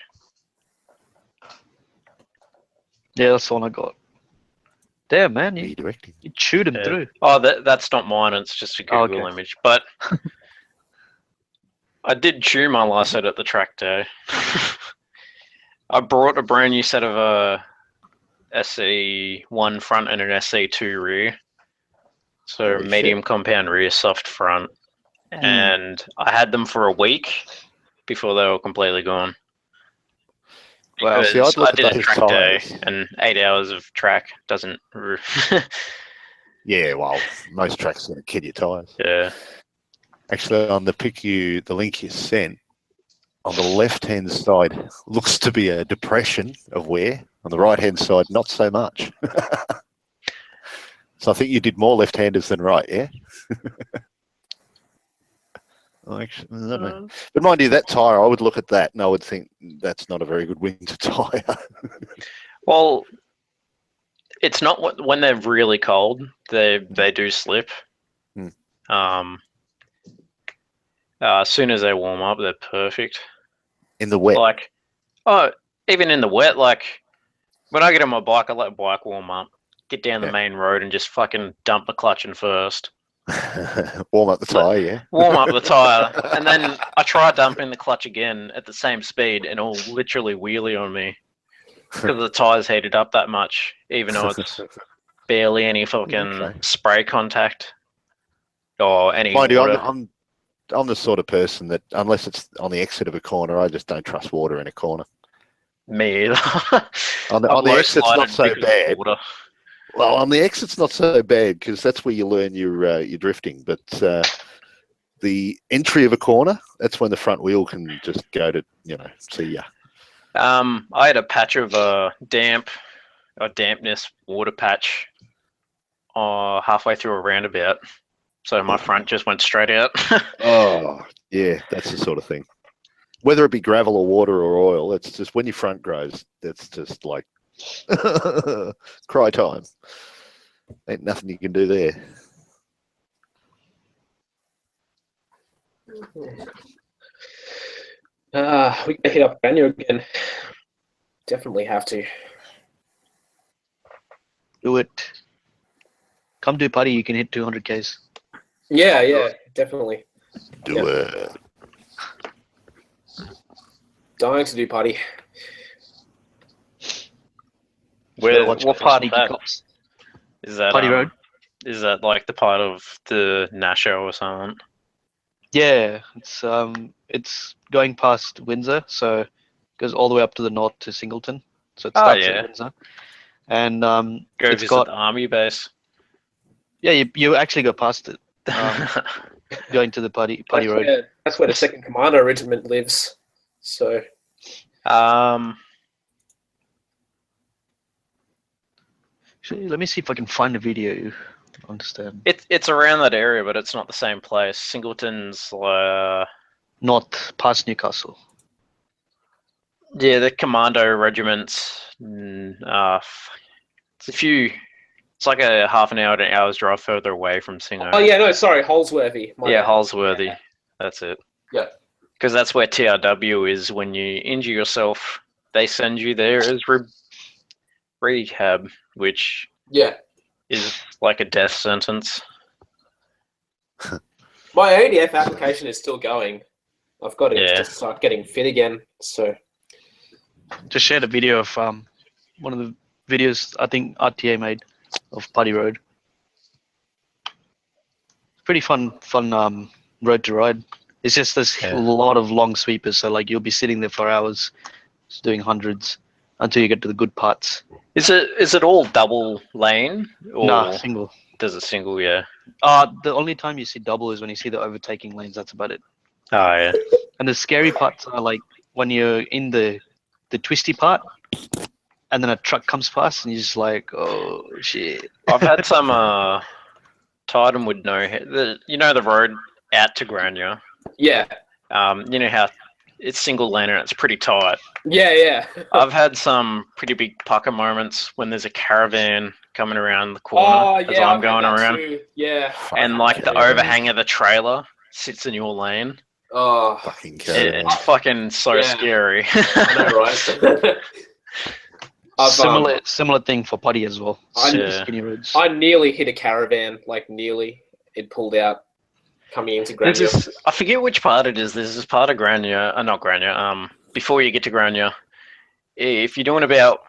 Yeah, that's the one I got. Damn, man, you chewed him through. Oh, that's not mine. It's just a Google image. But I did chew my last set at the track day. I brought a brand new set of a SE1 front and an SE2 rear. So medium compound rear, soft front. And I had them for a week before they were completely gone. Wow, see, I'd look I did at a those track tires. day, and 8 hours of track doesn't. Yeah, well, most tracks are going to kid your tyres. Yeah. Actually, on the link you sent, on the left-hand side looks to be a depression of wear. On the right-hand side, not so much. So I think you did more left-handers than right, yeah? Actually, I don't know. But mind you, that tyre, I would look at that and I would think that's not a very good winter tyre. Well, it's not when they're really cold. They do slip. As soon as they warm up, they're perfect. In the wet? Like, even in the wet, like, when I get on my bike, I let the bike warm up, get down the main road and just fucking dump the clutch in first. Warm up the tyre, yeah? Warm up the tyre. And then I try dumping the clutch again at the same speed and it'll literally wheelie on me. Because the tyre's heated up that much, even though it's barely any fucking spray contact or any Mind you, water. I'm the sort of person that, unless it's on the exit of a corner, I just don't trust water in a corner. Me either. On the exit's not so bad. Well, on the exit's not so bad because that's where you learn your drifting. But the entry of a corner, that's when the front wheel can just go to, see ya. I had a patch of dampness water patch halfway through a roundabout. So my front just went straight out. Oh, yeah, that's the sort of thing. Whether it be gravel or water or oil, it's just when your front grows, that's just like cry time. Ain't nothing you can do there. We gotta hit up Banya again. Definitely have to. Do it. come do Putty, you can hit 200 Ks. Yeah, definitely. Do it. Dying to do Putty. What part of that? Cops. Is that Putty Road? Is that like the part of the Nasho or something? Yeah, it's going past Windsor, so it goes all the way up to the north to Singleton. So it starts at Windsor, and Go it's visit got the army base. yeah, you actually go past it, going to the Putty Road. That's where the 2nd Commando Regiment lives. So Actually, let me see if I can find a video. You understand? it's around that area, but it's not the same place. Singleton's Not past Newcastle. yeah, the commando regiments. It's a few. It's like a half an hour to an hour's drive further away from Singo. oh yeah, no, sorry, Holsworthy. My yeah, bad. Holsworthy. That's it. Yeah. Because that's where TRW is when you injure yourself. They send you there as rehab, which Yeah. is like a death sentence. My ADF application is still going. I've got to Yeah. just start getting fit again. So Just shared a video of one of the videos I think RTA made of Putty Road. Pretty fun road to ride. It's just this lot of long sweepers, so like you'll be sitting there for hours, just doing hundreds until you get to the good parts. Is it all double lane? Or Nah, single. Does it single? Yeah. The only time you see double is when you see the overtaking lanes. That's about it. Oh yeah. And the scary parts are like when you're in the twisty part, and then a truck comes past, and you're just like, oh shit. I've had some Titan would know the road out to Grania. yeah. You know how it's single lane and it's pretty tight. Yeah. I've had some pretty big pucker moments when there's a caravan coming around the corner as I'm going around. Too. Yeah. And like the overhang of the trailer sits in your lane. Oh, Fucking caravan. It's fucking so scary. I know, right? Similar thing for Putty as well. Skinny roads. I nearly hit a caravan, like nearly. It pulled out coming into Grania. I forget which part it is. There's this part of Grania, not Grania, before you get to Grania. If you're doing about,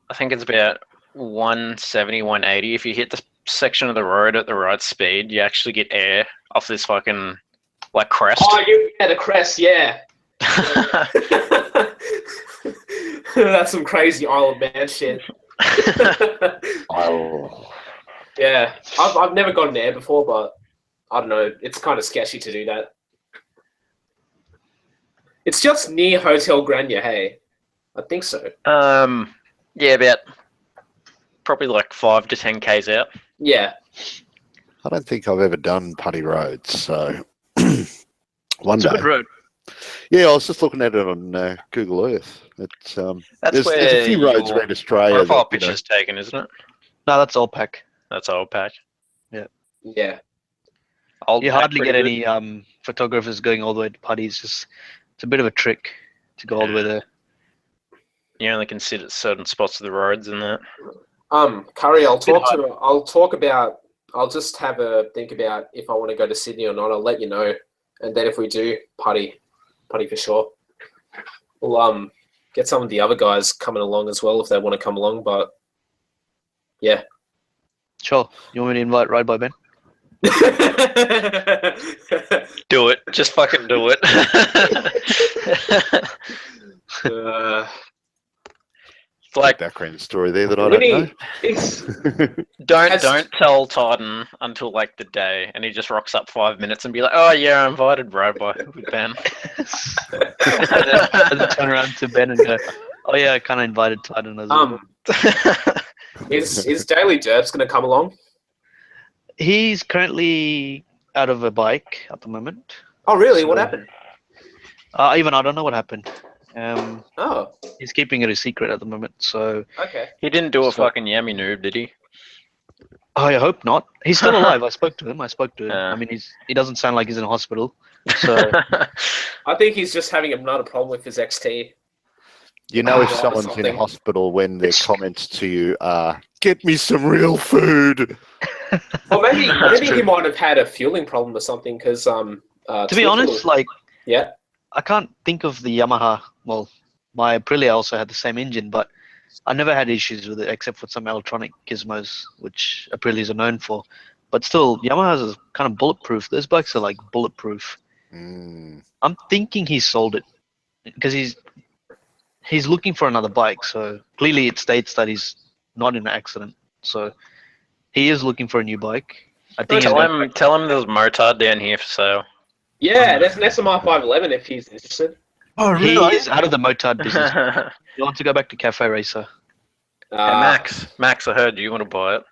I think it's about 170, 180, if you hit the section of the road at the right speed, you actually get air off this fucking, like, crest. Oh, you had a crest, yeah. That's some crazy Isle of Man shit. Yeah, I've never gotten air before, but I don't know. It's kind of sketchy to do that. It's just near Hotel Grania, hey? I think so. Yeah, about probably like 5 to 10 Ks out. Yeah. I don't think I've ever done Putty Roads, so one It's day. a good road. Yeah, I was just looking at it on Google Earth. It's That's there's a few roads your around Australia. profile that, you know, picture's taken, isn't it? No, that's all pack. That's old patch. Yeah. Old You pack, hardly get pretty any photographers going all the way to Putty. It's a bit of a trick to go all the way there. good. You only can sit at certain spots of the roads and that. Curry, I'll just have a think about if I want to go to Sydney or not. I'll let you know. And then if we do, Putty for sure. We'll get some of the other guys coming along as well if they want to come along, but yeah. Sure. You want me to invite Ride by Ben? Do it. Just fucking do it. Like, background story there that I don't know. don't tell Titan until like the day, and he just rocks up 5 minutes and be like, "Oh yeah, I invited Ride by with Ben." and then turn around to Ben and go, "Oh yeah, I kind of invited Titan as well." Is Daily Derps going to come along? He's currently out of a bike at the moment. Oh really? What happened? Even I don't know what happened. Oh, He's keeping it a secret at the moment, so okay. He didn't do a fucking yummy noob, did he? I hope not. He's still alive. I spoke to him. Yeah. I mean, he doesn't sound like he's in a hospital. So I think he's just having another problem with his XT. You know, if or someone's in something. hospital when their comments to you are, "Get me some real food." Or maybe true. he might have had a fueling problem or something. Because To be honest, like yeah, I can't think of the Yamaha. Well, my Aprilia also had the same engine, but I never had issues with it except for some electronic gizmos, which Aprilias are known for. But still, Yamaha's are kind of bulletproof. Those bikes are like bulletproof. Mm. I'm thinking he sold it because he's looking for another bike. So clearly, it states that he's not in an accident. So he is looking for a new bike. I think he's Tell him there's Motard down here for sale. yeah. There's an SMR 511 if he's interested. Oh, he really? is out of the motard business. Hey, He wants to go back to Cafe Racer. Max, I heard you want to buy it.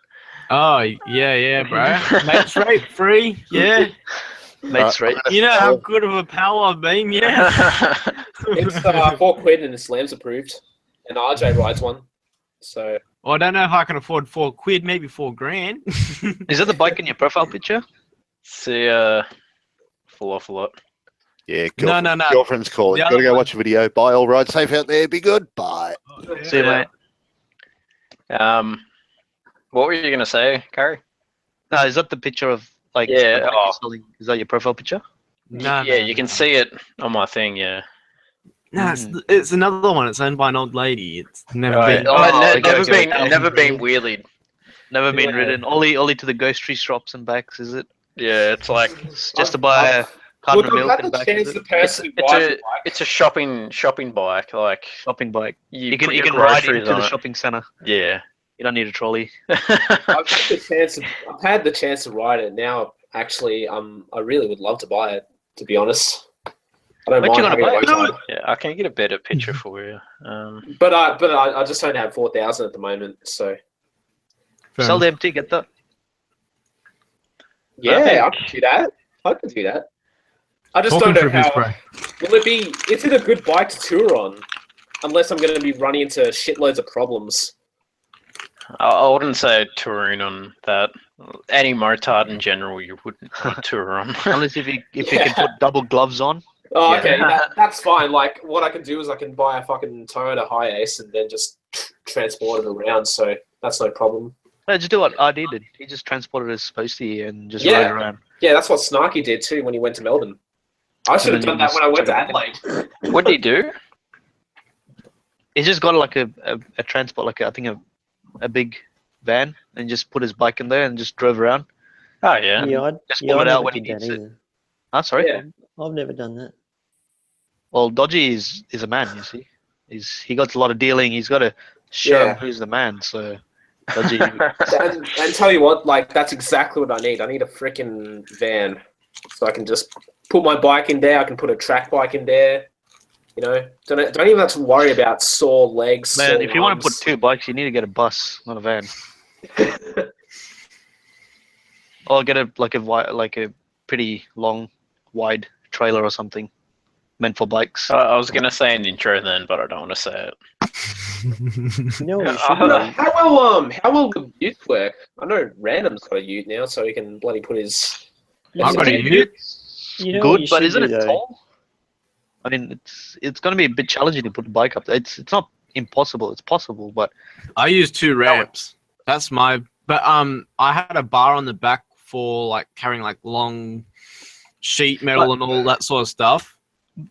Oh, yeah, bro. Mates rate free, yeah. Mates rate. You know how good of a pal I've been, yeah. It's £4 and it's Lambs approved, and RJ rides one. So Well, I don't know if I can afford £4, maybe $4,000. Is that the bike in your profile picture? See, full off a lot. Yeah, No. Girlfriend's calling. The Gotta other go one. watch a video. Bye, all ride safe out there. Be good. Bye. See you, mate. What were you gonna say, Carrie? No, is that the picture of like? Yeah, the bike oh. you're selling? Is that your profile picture? No, Yeah, you can see it on my thing. Yeah. No, it's another one. It's owned by an old lady. It's never Right. been. okay, Never been wheelied. Never been Yeah. ridden. Only to the ghost tree shops and backs, is it? Yeah, it's like It's just to buy a carton of I've milk had and the back. chance Is to it? personally it's ride a the bike. it's a shopping bike. Like Shopping bike. you You can put your ride groceries into on the it. shopping center. Yeah. You don't need a trolley. I've had the chance to ride it. Now, actually, I really would love to buy it. To be honest, I don't But you're mind gonna having buy a it? motard. Yeah, I can get a better picture for you. But I just don't have 4,000 at the moment. So Sell the MT, get that. yeah, I could do that. I could do that. I just Talking don't know trip is how. great. Will it be? Is it a good bike to tour on? Unless I'm going to be running into shitloads of problems. I wouldn't say touring on that. Any motard in general, you wouldn't want to tour on. Unless if you can put double gloves on. Oh, Yeah. okay, that's fine. Like, what I can do is I can buy a fucking Toyota Hiace and then just transport it around. So that's no problem. No, just do what RD did. He just transported his postie and just Yeah. rode around. Yeah, that's what Snarky did too when he went to Melbourne. I should have then done you that when I went to just- Adelaide. What did he do? He just got like a transport, like I think a big van, and just put his bike in there and just drove around. Oh yeah. Just pull it out when he did that needs it. either. Ah, sorry. Yeah. I've never done that. Well, Dodgy is a man, you see. He got a lot of dealing. He's got to show Yeah. who's the man. So Dodgy. And tell you what, like, that's exactly what I need. I need a freaking van, so I can just put my bike in there. I can put a track bike in there. You know, don't even have to worry about sore legs. Man, sore if you want to put arms. 2 bikes, you need to get a bus, not a van. Or get a pretty long, wide trailer or something, meant for bikes. I was gonna say an intro then, but I don't want to say it. You know what you should How will the ute work? I know Random's got a ute now, so he can bloody put his. do? I've got a ute. You know what Good, you but should isn't do, it though? tall? I mean, it's going to be a bit challenging to put a bike up there. It's not impossible. It's possible, but I use 2 ramps. That's my. But I had a bar on the back for like carrying like long sheet metal and all that sort of stuff.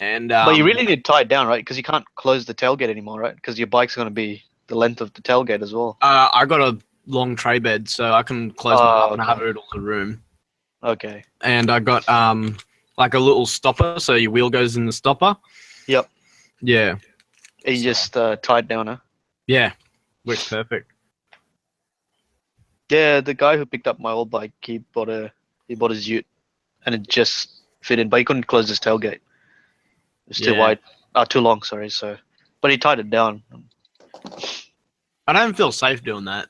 And but you really need to tie it down, right? Because you can't close the tailgate anymore, right? Because your bike's going to be the length of the tailgate as well. I got a long tray bed, so I can close them up and have it all the room. Okay. And I got like a little stopper, so your wheel goes in the stopper. Yep. Yeah. And you just tie it down, huh? Yeah. Works perfect. Yeah, the guy who picked up my old bike, he bought his ute, and it just fit in, but he couldn't close his tailgate. It's too Yeah. wide, too long. Sorry. So, but he tied it down. I don't feel safe doing that.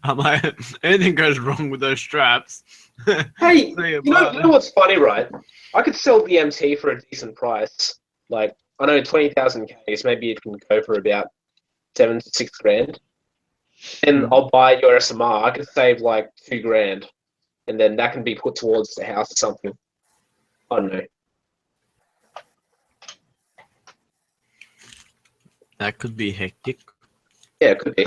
I'm like, anything goes wrong with those straps. Hey, See you know what's funny, right? I could sell the MT for a decent price. Like, I know 20,000 Ks, maybe it can go for about 7 to 6 grand. And I'll buy your SMR. I could save like 2 grand, and then that can be put towards the house or something. I don't know. That could be hectic. Yeah, it could be.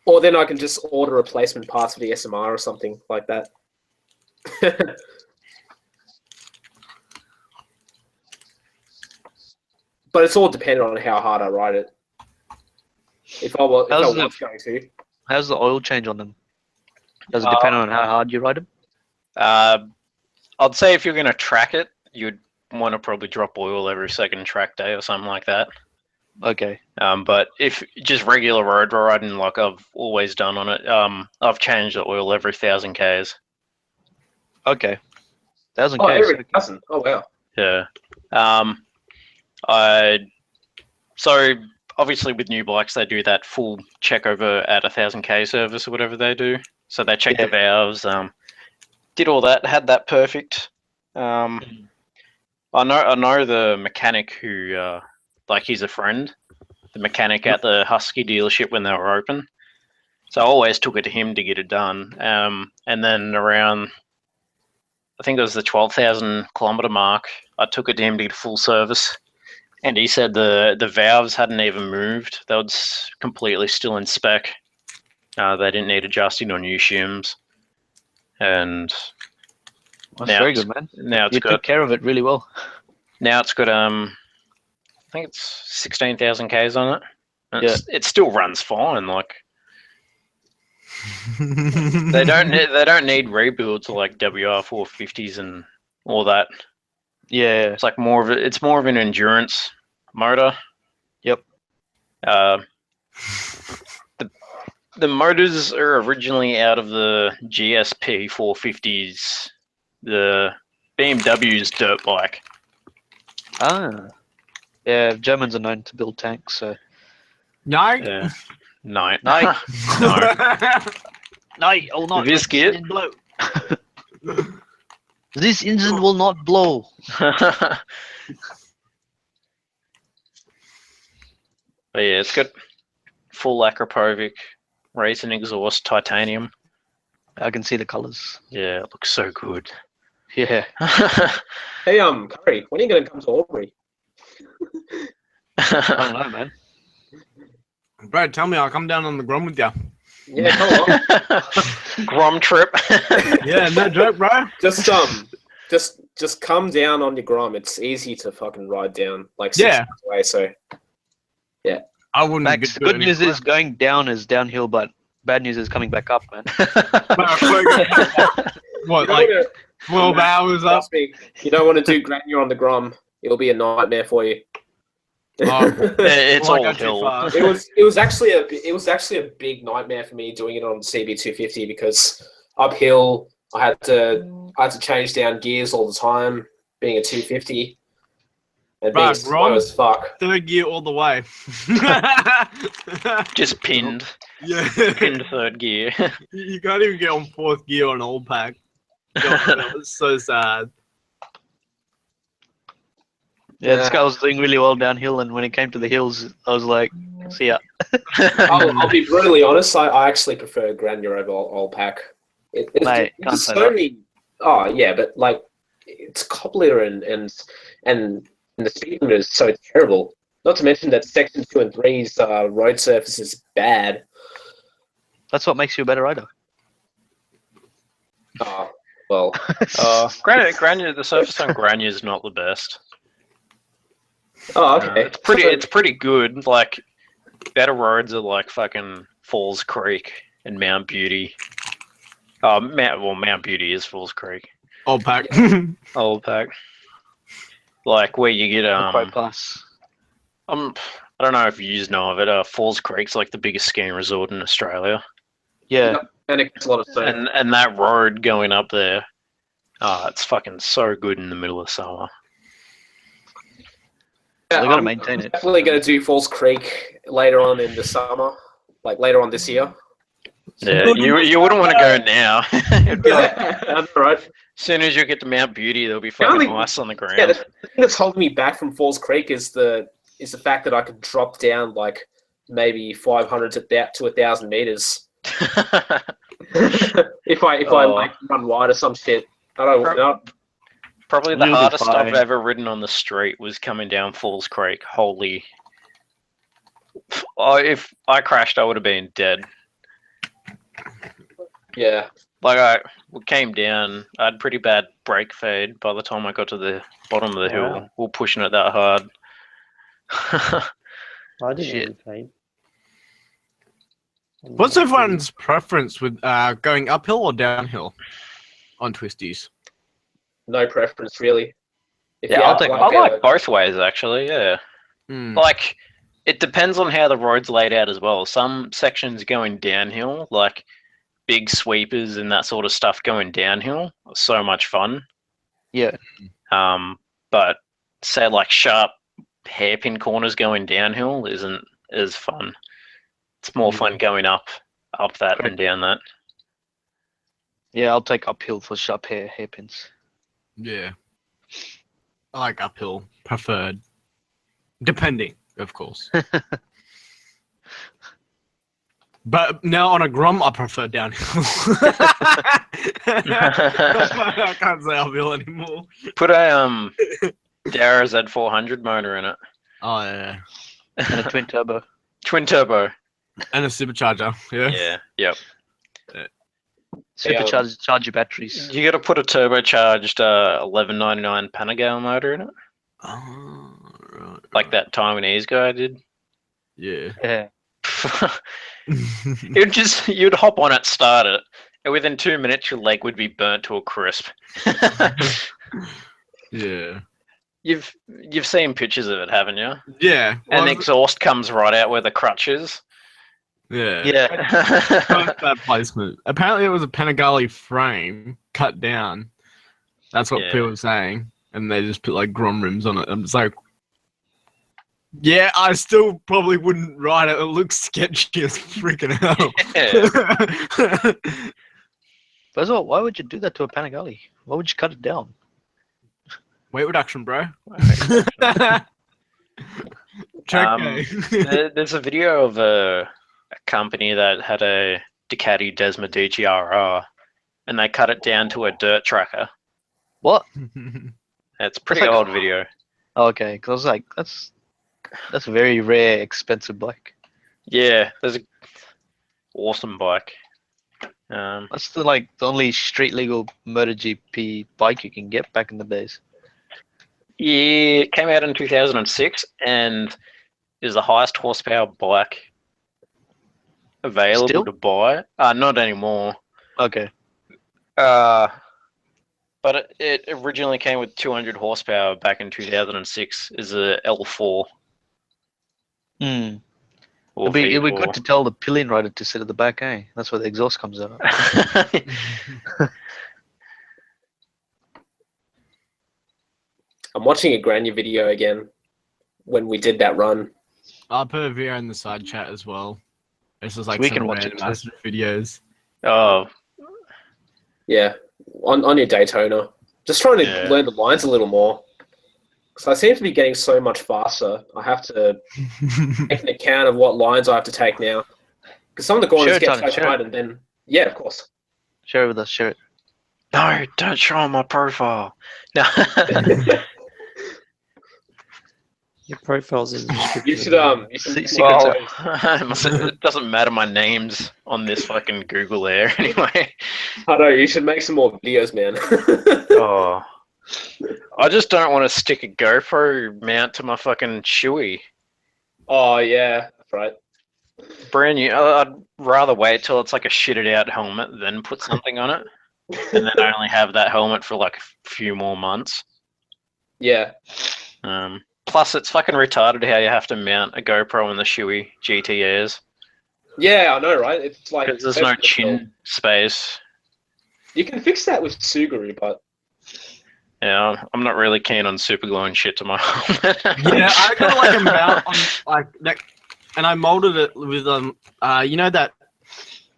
Or then I can just order replacement parts for the SMR or something like that. But it's all dependent on how hard I ride it. If I was going to. How's the oil change on them? Does it depend on how hard you ride them? I'd say if you're going to track it, you'd want to probably drop oil every second track day or something like that. Okay. But if just regular road riding, like I've always done on it, I've changed the oil every 1,000 Ks. Okay. 1,000 Ks. Oh, every 1,000. Oh, wow. Yeah. So obviously with new bikes they do that full check over at 1,000 K service or whatever they do. So they check the valves, did all that, had that perfect. I know the mechanic who like he's a friend, the mechanic at the Husky dealership when they were open. So I always took it to him to get it done. And then around, I think it was the 12,000 kilometer mark, I took it to him to get a full service. And he said the valves hadn't even moved. They were completely still in spec. They didn't need adjusting on new shims. And That's very good, man. Now You took care of it really well. Now it's got I think it's 16,000 Ks on it. And it still runs fine. Like they don't need rebuilds like WR450s and all that. Yeah. It's like more of an endurance motor. Yep. The motors are originally out of the GSP 450s, the BMW's dirt bike. Ah. Yeah, Germans are known to build tanks, so. No. Yeah. No. No. No. No, will not. This kid? Blow. This engine will not blow. But yeah, it's got full Akrapovic racing exhaust, titanium. I can see the colors. Yeah, it looks so good. Yeah. Hey, Curry, when are you going to come to Albury? I don't know, man. Bro, tell me, I'll come down on the Grom with you. Yeah, come on. Grom trip. Yeah, no joke, bro. Just come down on your Grom. It's easy to fucking ride down, like 6 Yeah. hours away. So I wouldn't. Max, the good news is going down is downhill, but bad news is coming back up, man. What, like 12 hours up? Trust me, you don't want to do Granier on the Grom. It'll be a nightmare for you. Oh, It's well, I all go too hill. far. It was actually a big nightmare for me doing it on CB250 because uphill I had to change down gears all the time, being a 250. And being slow as fuck. Third gear all the way. Just pinned. Yeah. Pinned third gear. You can't even get on fourth gear on all pack. God, it's so sad. Yeah, this guy was doing really well downhill, and when it came to the hills, I was like, see ya. I'll be brutally honest. I actually prefer Granier over all pack. Mate, can't say so that. many. Oh yeah, but like it's coupler and the speed limit is so terrible. Not to mention that section 2 and 3's road surface is bad. That's what makes you a better rider. Oh well. Granier, the surface on Granier is not the best. Oh okay. It's pretty good. Like better roads are like fucking Falls Creek and Mount Beauty. Mount Beauty is Falls Creek. All pack. Old pack. Like where you get Quite plus. I don't know if you know of it. Falls Creek's like the biggest skiing resort in Australia. Yeah. And it gets a lot of sun. And that road going up there, it's fucking so good in the middle of summer. So they gotta maintain it. Definitely going to do Falls Creek later on in the summer, like later on this year. Yeah, you wouldn't want to go now. It'd be like, That's right. as soon as you get to Mount Beauty, there'll be fucking ice on the ground. Yeah, the thing that's holding me back from Falls Creek is the fact that I could drop down like maybe 500 to 1,000 meters if I like run wide or some shit. I don't know. Probably the You'll be hardest I've fine. ever ridden on the street was coming down Falls Creek. Holy! If I crashed, I would have been dead. Yeah. Like I came down, I had pretty bad brake fade by the time I got to the bottom of the hill. Wow. We were pushing it that hard. I didn't Shit. even fade. What's everyone's preference with going uphill or downhill on twisties? No preference really. If Yeah, you have I like both ways actually. Yeah, Mm. like it depends on how the road's laid out as well. Some sections going downhill, like big sweepers and that sort of stuff going downhill, are so much fun. Yeah. But say like sharp hairpin corners going downhill isn't as fun. It's more fun going up that than down that. Yeah, I'll take uphill for sharp hairpins. Yeah. I like uphill, preferred. Depending, of course. But now on a Grom, I prefer downhill. I can't say uphill anymore. Put a Dara Z400 motor in it. Oh, yeah. And a twin turbo. Twin turbo. And a supercharger, yeah. Yeah, yep. Supercharge charge your batteries. You got to put a turbocharged 1199 Panigale motor in it, Oh, right, like that Taiwanese guy did. Yeah. Yeah. You'd hop on it, start it, and within 2 minutes your leg would be burnt to a crisp. Yeah. You've seen pictures of it, haven't you? Yeah. And the exhaust comes right out where the crutch is. Yeah. Yeah. Bad placement. Apparently, it was a Panigale frame cut down. That's what Yeah. people were saying, and they just put like Grom rims on it. I'm just like, yeah, I still probably wouldn't ride it. It looks sketchy as freaking hell. Yeah. First of all, why would you do that to a Panigale? Why would you cut it down? Weight reduction, bro. There's a video of a company that had a Ducati Desmodici RR, and they cut it down to a dirt tracker. What? It's a pretty That's like- old video. Oh, okay, because I was like, that's a very rare, expensive bike. Yeah, there's a awesome bike. That's the only street legal MotoGP bike you can get back in the days. Yeah, it came out in 2006 and is the highest horsepower bike available Still? to buy. Not anymore. Okay. But it originally came with 200 horsepower back in 2006. Is a L4 Hmm. or It'd be V4. good to tell the pillion rider to sit at the back, eh? That's where the exhaust comes out. I'm watching a Grania video again when we did that run. I'll put a video in the side chat as well. This is like We some can watch random it too. ass videos. Oh, Yeah, on your Daytona. Just trying to Yeah. learn the lines a little more. Because I seem to be getting so much faster. I have to take an account of what lines I have to take now. Because some of the corners Share it, get Tony, so share tight and then... Yeah, of course. Share it with us, share it. no, don't show on my profile. No. Your profile's in the description. You should Secret It doesn't matter my name's on this fucking Google there anyway. I know, you should make some more videos, man. Oh, I just don't want to stick a GoPro mount to my fucking shoey. Oh, yeah, that's right. Brand new. I'd rather wait till it's like a shitted out helmet than put something on it, and then only have that helmet for like a few more months. Yeah. Plus, it's fucking retarded how you have to mount a GoPro in the shoey GTAs Yeah, I know, right? It's like... because there's no chin space. You can fix that with Subaru, but... Yeah, I'm not really keen on super gluing shit to my helmet. Yeah, I got like a mount on like that, and I molded it with you know that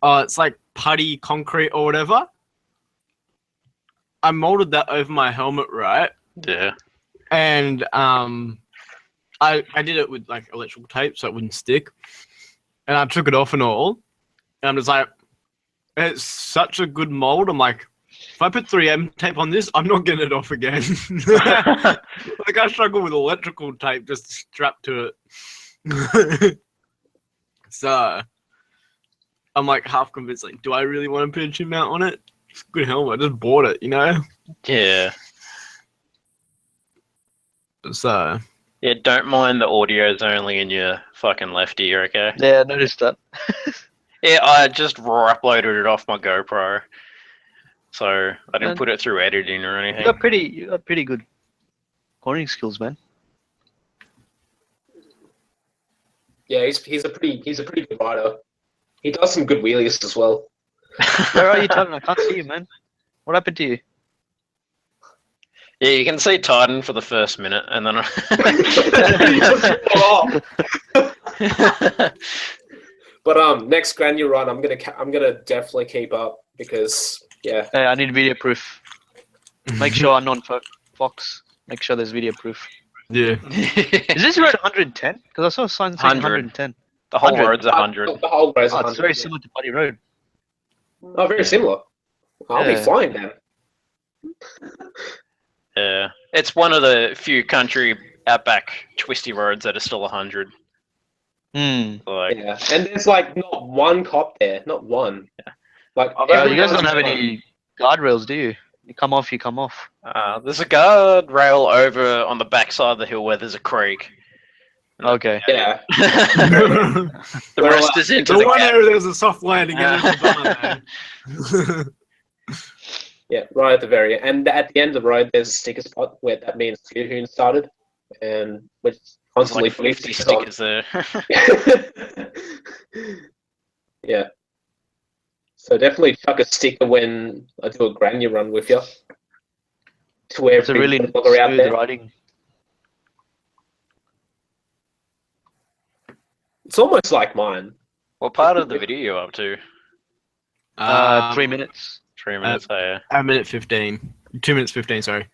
it's like putty concrete or whatever. I molded that over my helmet, right? Yeah. And I did it with like electrical tape so it wouldn't stick, and I took it off and all. And I'm just like, it's such a good mold. I'm like, if I put 3M tape on this, I'm not getting it off again. Like I struggle with electrical tape just strapped to it. So I'm like half convinced. Like, do I really want to put a chin mount on it? It's a good helmet. I just bought it, you know. Yeah. So Yeah, don't mind the audio's only in your fucking left ear, okay? Yeah, I noticed that. Yeah, I just raw uploaded it off my GoPro. So I didn't Man. put it through editing or anything. You got pretty good cornering skills, man. Yeah, he's a pretty good rider. He does some good wheelies as well. Where are you, Titan? I can't see you, man. What happened to you? Yeah, you can see Titan for the first minute, and then But next Grania run, I'm gonna definitely keep up because yeah. Hey, I need video proof. Make sure I'm on Fox. Make sure there's video proof. yeah. Is this road 110? Because I saw a sign saying 100. 110. The whole 100. road's 100. The whole road's Oh, 100. it's very similar to Buddy Road. Oh, very similar. I'll be Yeah. flying then. Yeah, it's one of the few country outback twisty roads that are still 100. Hmm. Like, Yeah, and there's like not one cop there, not one. Yeah. Like You guys everyone's don't have fine. any guardrails, do you? You come off, you come off. there's a guardrail over on the backside of the hill where there's a creek. Okay. Yeah. The rest is into The the one gap. area there's a soft landing and there's a barn. Yeah, right at the very end. And at the end of the road, there's a sticker spot where that means Hoon started, and we're There's constantly like putting 50 stickers stickers there. on. Yeah. So definitely chuck a sticker when I do a Grania run with you. To where It's a really motovlogger out smooth there. riding. It's almost like mine. What part of the video are you up to? 3 minutes. 3 minutes, yeah. A minute 15. 2 minutes 15, sorry.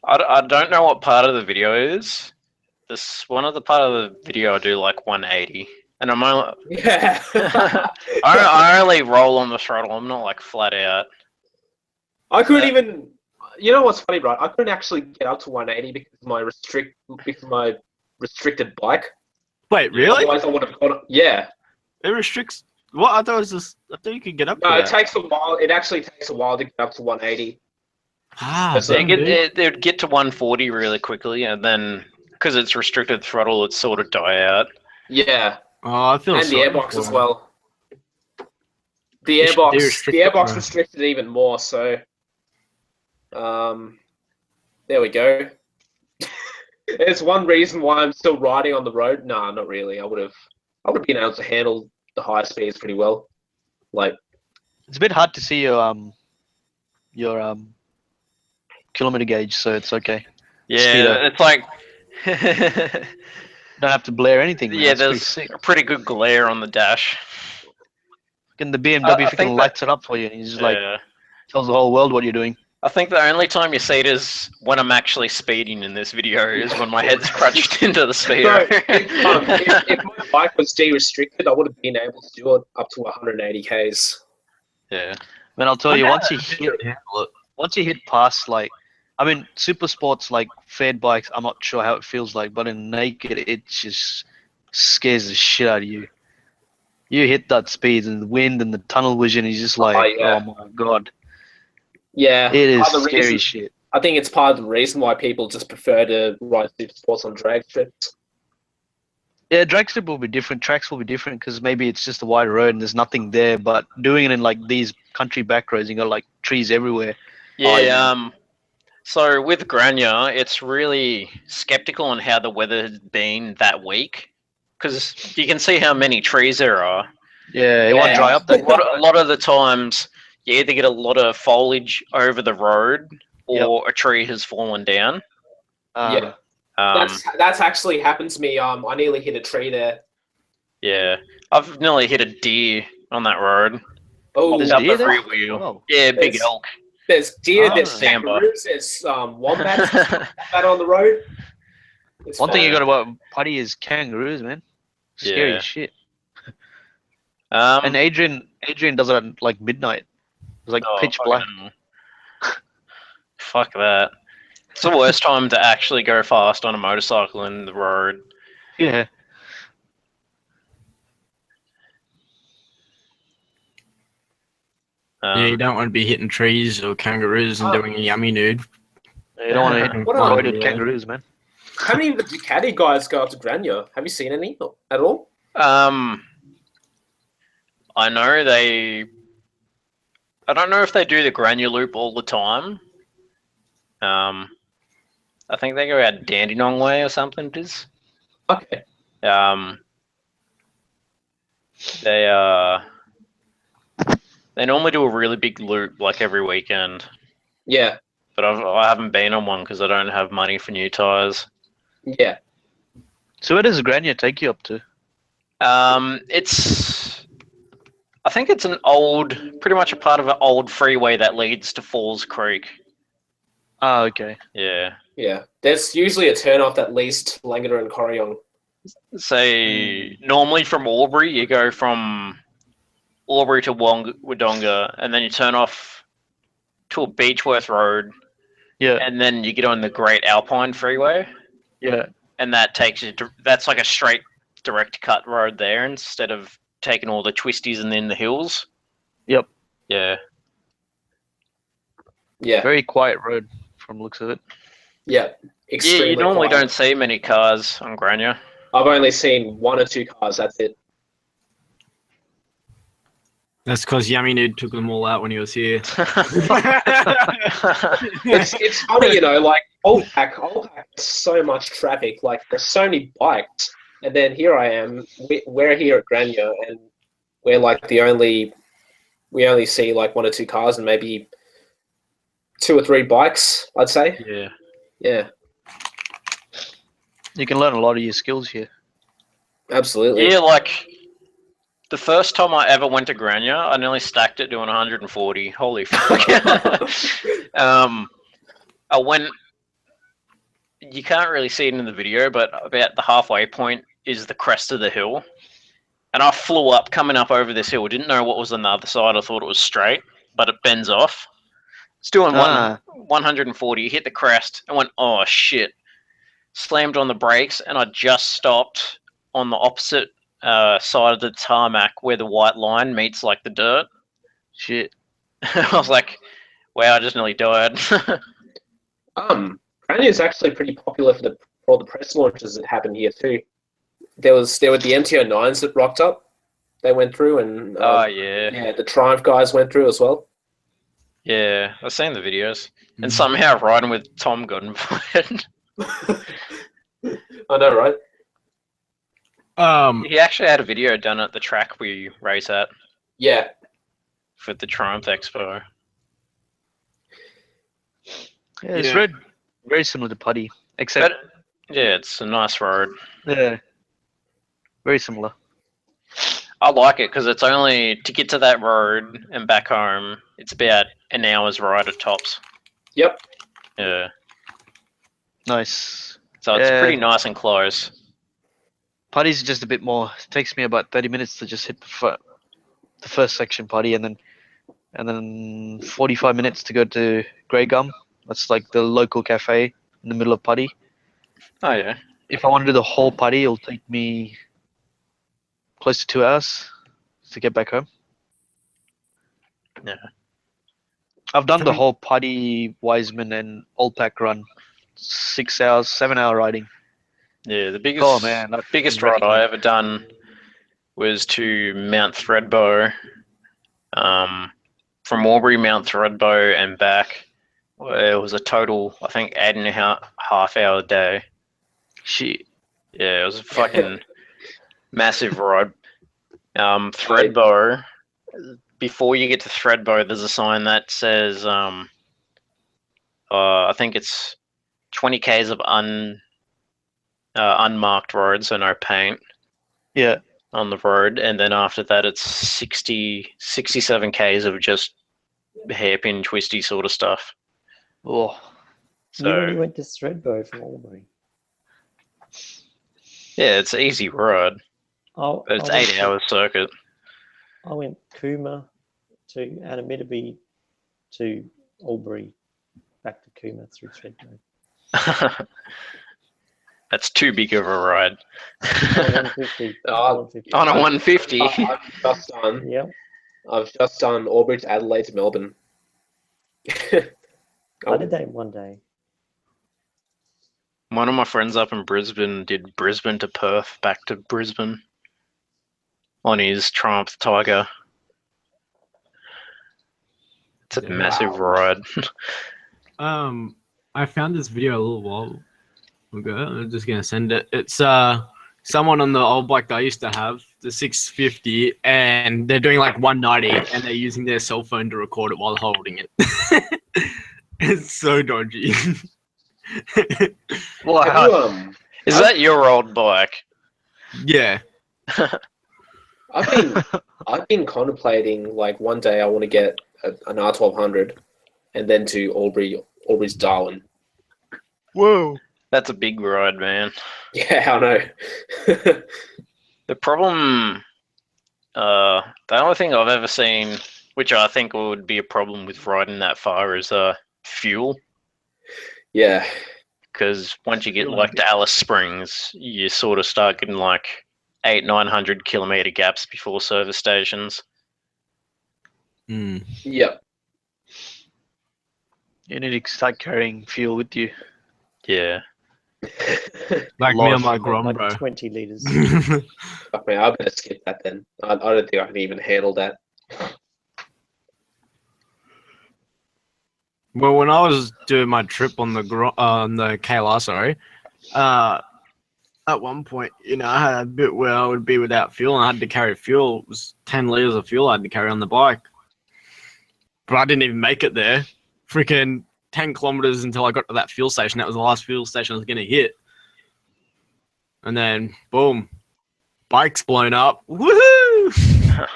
I don't know what part of the video is. This one of the part of the video I do like 180. And I'm only, Yeah. I only roll on the throttle. I'm not like flat out. I couldn't even. You know what's funny, right? I couldn't actually get up to 180 because of my restricted bike. Wait, really? Otherwise, I would have gone. Yeah. It restricts. What? I thought it was just. I thought you could get up No, to it that. takes a while. It actually takes a while to get up to 180. Ah, That's damn, dude. They'd get to 140 really quickly, and then because it's restricted throttle, it sort of die out. Yeah, Oh, I feel and the sorry airbox for as him. well. The They should airbox, de-restrict the it airbox more. restricted even more. So, there we go. There's one reason why I'm still riding on the road. Nah, not really. I would have been able to handle the high speeds pretty well. Like, It's a bit hard to see your kilometer gauge, so it's okay. Yeah, it's like Don't have to blare anything. Man. yeah, It's pretty there's sick. a pretty good glare on the dash. And the BMW I freaking think that- lights it up for you, and he's just like Yeah. tells the whole world what you're doing. I think the only time you see it is when I'm actually speeding in this video is when my head's crunched into the so speedo. if my bike was de-restricted, I would have been able to do it up to 180 k's. Yeah. Man, I'll tell you, Yeah, once you hit past like, I mean, super sports like fed bikes, I'm not sure how it feels like, but in naked, it just scares the shit out of you. You hit that speed and the wind and the tunnel vision is just like, yeah. oh my god, Yeah, it is part of the scary reason- shit. I think it's part of the reason why people just prefer to ride super sports on drag strips. Yeah, drag strip will be different, tracks will be different because maybe it's just a wide road and there's nothing there. But doing it in like these country back roads, you got like trees everywhere. Yeah, so with Grania, it's really skeptical on how the weather has been that week. Because you can see how many trees there are. Yeah, it won't Yeah. dry up A that lot of the times, you either get a lot of foliage over the road or a tree has fallen down. Yeah. That's actually happened to me. I nearly hit a tree there. Yeah. I've nearly hit a deer on that road. Oh, There's Up deer the there? rear wheel. Oh. Yeah, big There's- elk. there's deer, Oh, there's Samba. kangaroos, there's wombats wombat on the road. It's One thing fine. you got about putty is kangaroos, man. Scary Yeah. as shit. And Adrian does it at like midnight. It's like pitch fucking black. hell. Fuck that. It's the worst time to actually go fast on a motorcycle in the road. Yeah. Yeah, you don't want to be hitting trees or kangaroos and Oh. doing a yummy nude. You don't want to hit What roided yeah. kangaroos, man. How many of the Ducati guys go up to Grania? Have you seen any at all? I know they. I don't know if they do the Grania loop all the time. I think they go out Dandenong way or something. It is. Okay. They they normally do a really big loop like every weekend, Yeah. but I haven't been on one because I don't have money for new tires. Yeah. So where does Grania take you up to? It's. I think it's pretty much a part of an old freeway that leads to Falls Creek. Ah, okay. Yeah. Yeah. There's usually a turnoff that leads to Langata and Corryong. Say normally from Albury, you go from Albury to Wodonga, and then you turn off to a Beechworth Road, Yeah, and then you get on the Great Alpine Freeway, yeah. and that takes you. That's like a straight, direct cut road there, instead of taking all the twisties and then the hills. Yep. Yeah. Yeah. Very quiet road from the looks of it. Yeah. Yeah, Extremely you normally quiet. don't see many cars on Grania. I've only seen 1 or 2 cars. That's it. That's because Yummy Nude took them all out when he was here. It's funny, like Old Pack has so much traffic. Like there's so many bikes, and then here I am. We're here at Grania, and we're like we only see like 1 or 2 cars and maybe 2 or 3 bikes. I'd say. Yeah. Yeah, You can learn a lot of your skills here. absolutely. Yeah, like the first time I ever went to Grania, I nearly stacked it doing 140. Holy fuck. I went. You can't really see it in the video, but about the halfway point is the crest of the hill. And I flew up, coming up over this hill. Didn't know what was on the other side. I thought it was straight, but it bends off. It's doing 140. Hit the crest and went, oh shit. Slammed on the brakes, and I just stopped on the opposite side of the tarmac where the white line meets like the dirt. Shit. I was like, wow, I just nearly died. Grania is actually pretty popular for all the press launches that happened here too. There were the MT-09s that rocked up. They went through, and Oh, yeah. yeah, the Triumph guys went through as well. Yeah, I've seen the videos. And somehow riding with Tom got invited. I know, right? He actually had a video done at the track we race at Yeah. for the Triumph Expo. Yeah, it's Yeah. very similar to Putty, except Yeah, it's a nice road. yeah, very similar. I like it because it's only to get to that road and back home. It's about an hour's ride at tops. Yep. Yeah, Nice. so it's Yeah. pretty nice and close. Putty's just a bit more. It takes me about 30 minutes to just hit the first section Putty, and then 45 minutes to go to Grey Gum. That's like the local cafe in the middle of Putty. Oh yeah. If I want to do the whole Putty, it'll take me close to 2 hours to get back home. Yeah. I've done the whole Putty, Wiseman, and Old Pack run. 6 hours, 7-hour riding. Yeah, the biggest Oh man, I've biggest been ride wrecking I it. ever done was to Mount Threadbow. From Albury, Mount Threadbow, and back. It was a total, I think, 8.5 hour day. Shit. Yeah, it was a fucking massive ride. Threadbow. Before you get to Threadbow, there's a sign that says, I think it's 20 k's of unmarked road, so no paint Yeah. on the road, and then after that, it's 67 k's of just hairpin twisty sort of stuff. Oh. You only So went to Threadbow from Albury. yeah, it's an easy ride, Oh, but it's 8 hours circuit. I went Cooma to Anamittabie to Albury, back to Cooma through Threadbow. That's too big of a ride. Oh, 150. Oh, 150. On a 150. I've just done. Yep. I've just done Albury to Adelaide to Melbourne. I did that in one day. One of my friends up in Brisbane did Brisbane to Perth, back to Brisbane on his Triumph Tiger. It's a Yeah. massive ride. I found this video a little while ago. I'm just gonna send it. It's someone on the old bike that I used to have, the 650, and they're doing like 190, and they're using their cell phone to record it while holding it. It's so dodgy. Wow. Is that your old bike? Yeah. I've been contemplating, like, one day I want to get an R1200 and then to Albury's Darwin. Whoa. That's a big ride, man. Yeah, I know. The problem, the only thing I've ever seen, which I think would be a problem with riding that far, is fuel. Yeah. Because once you get like to Alice Springs, you sort of start getting like 800-900 kilometer gaps before service stations. Yep. You need to start carrying fuel with you. Yeah. Like me on my Grom, Like bro. 20 liters. Fuck me, I better skip that then. I don't think I can even handle that. Well, when I was doing my trip on the KLR, sorry, at one point, you know, I had a bit where I would be without fuel and I had to carry fuel. It was 10 liters of fuel I had to carry on the bike. But I didn't even make it there. Freaking 10 kilometers until I got to that fuel station. That was the last fuel station I was going to hit. And then, boom, bike's blown up. Woohoo!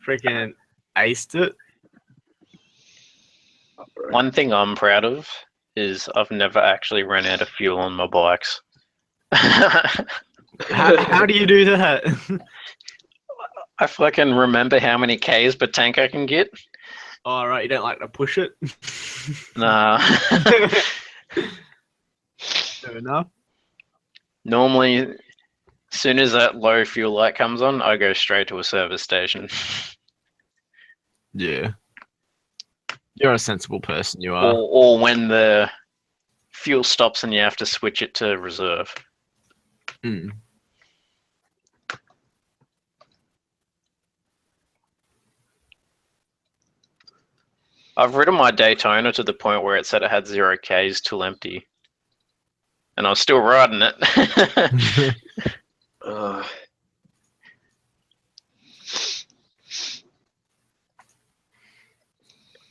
Freaking aced it. One thing I'm proud of is I've never actually run out of fuel on my bikes. How do you do that? I fucking remember how many Ks per tank I can get. All right, you don't like to push it? Nah. Fair enough. Normally, as soon as that low fuel light comes on, I go straight to a service station. Yeah. You're a sensible person, you are. Or when the fuel stops and you have to switch it to reserve. Mm. I've ridden my Daytona to the point where it said it had 0 Ks till empty. And I was still riding it.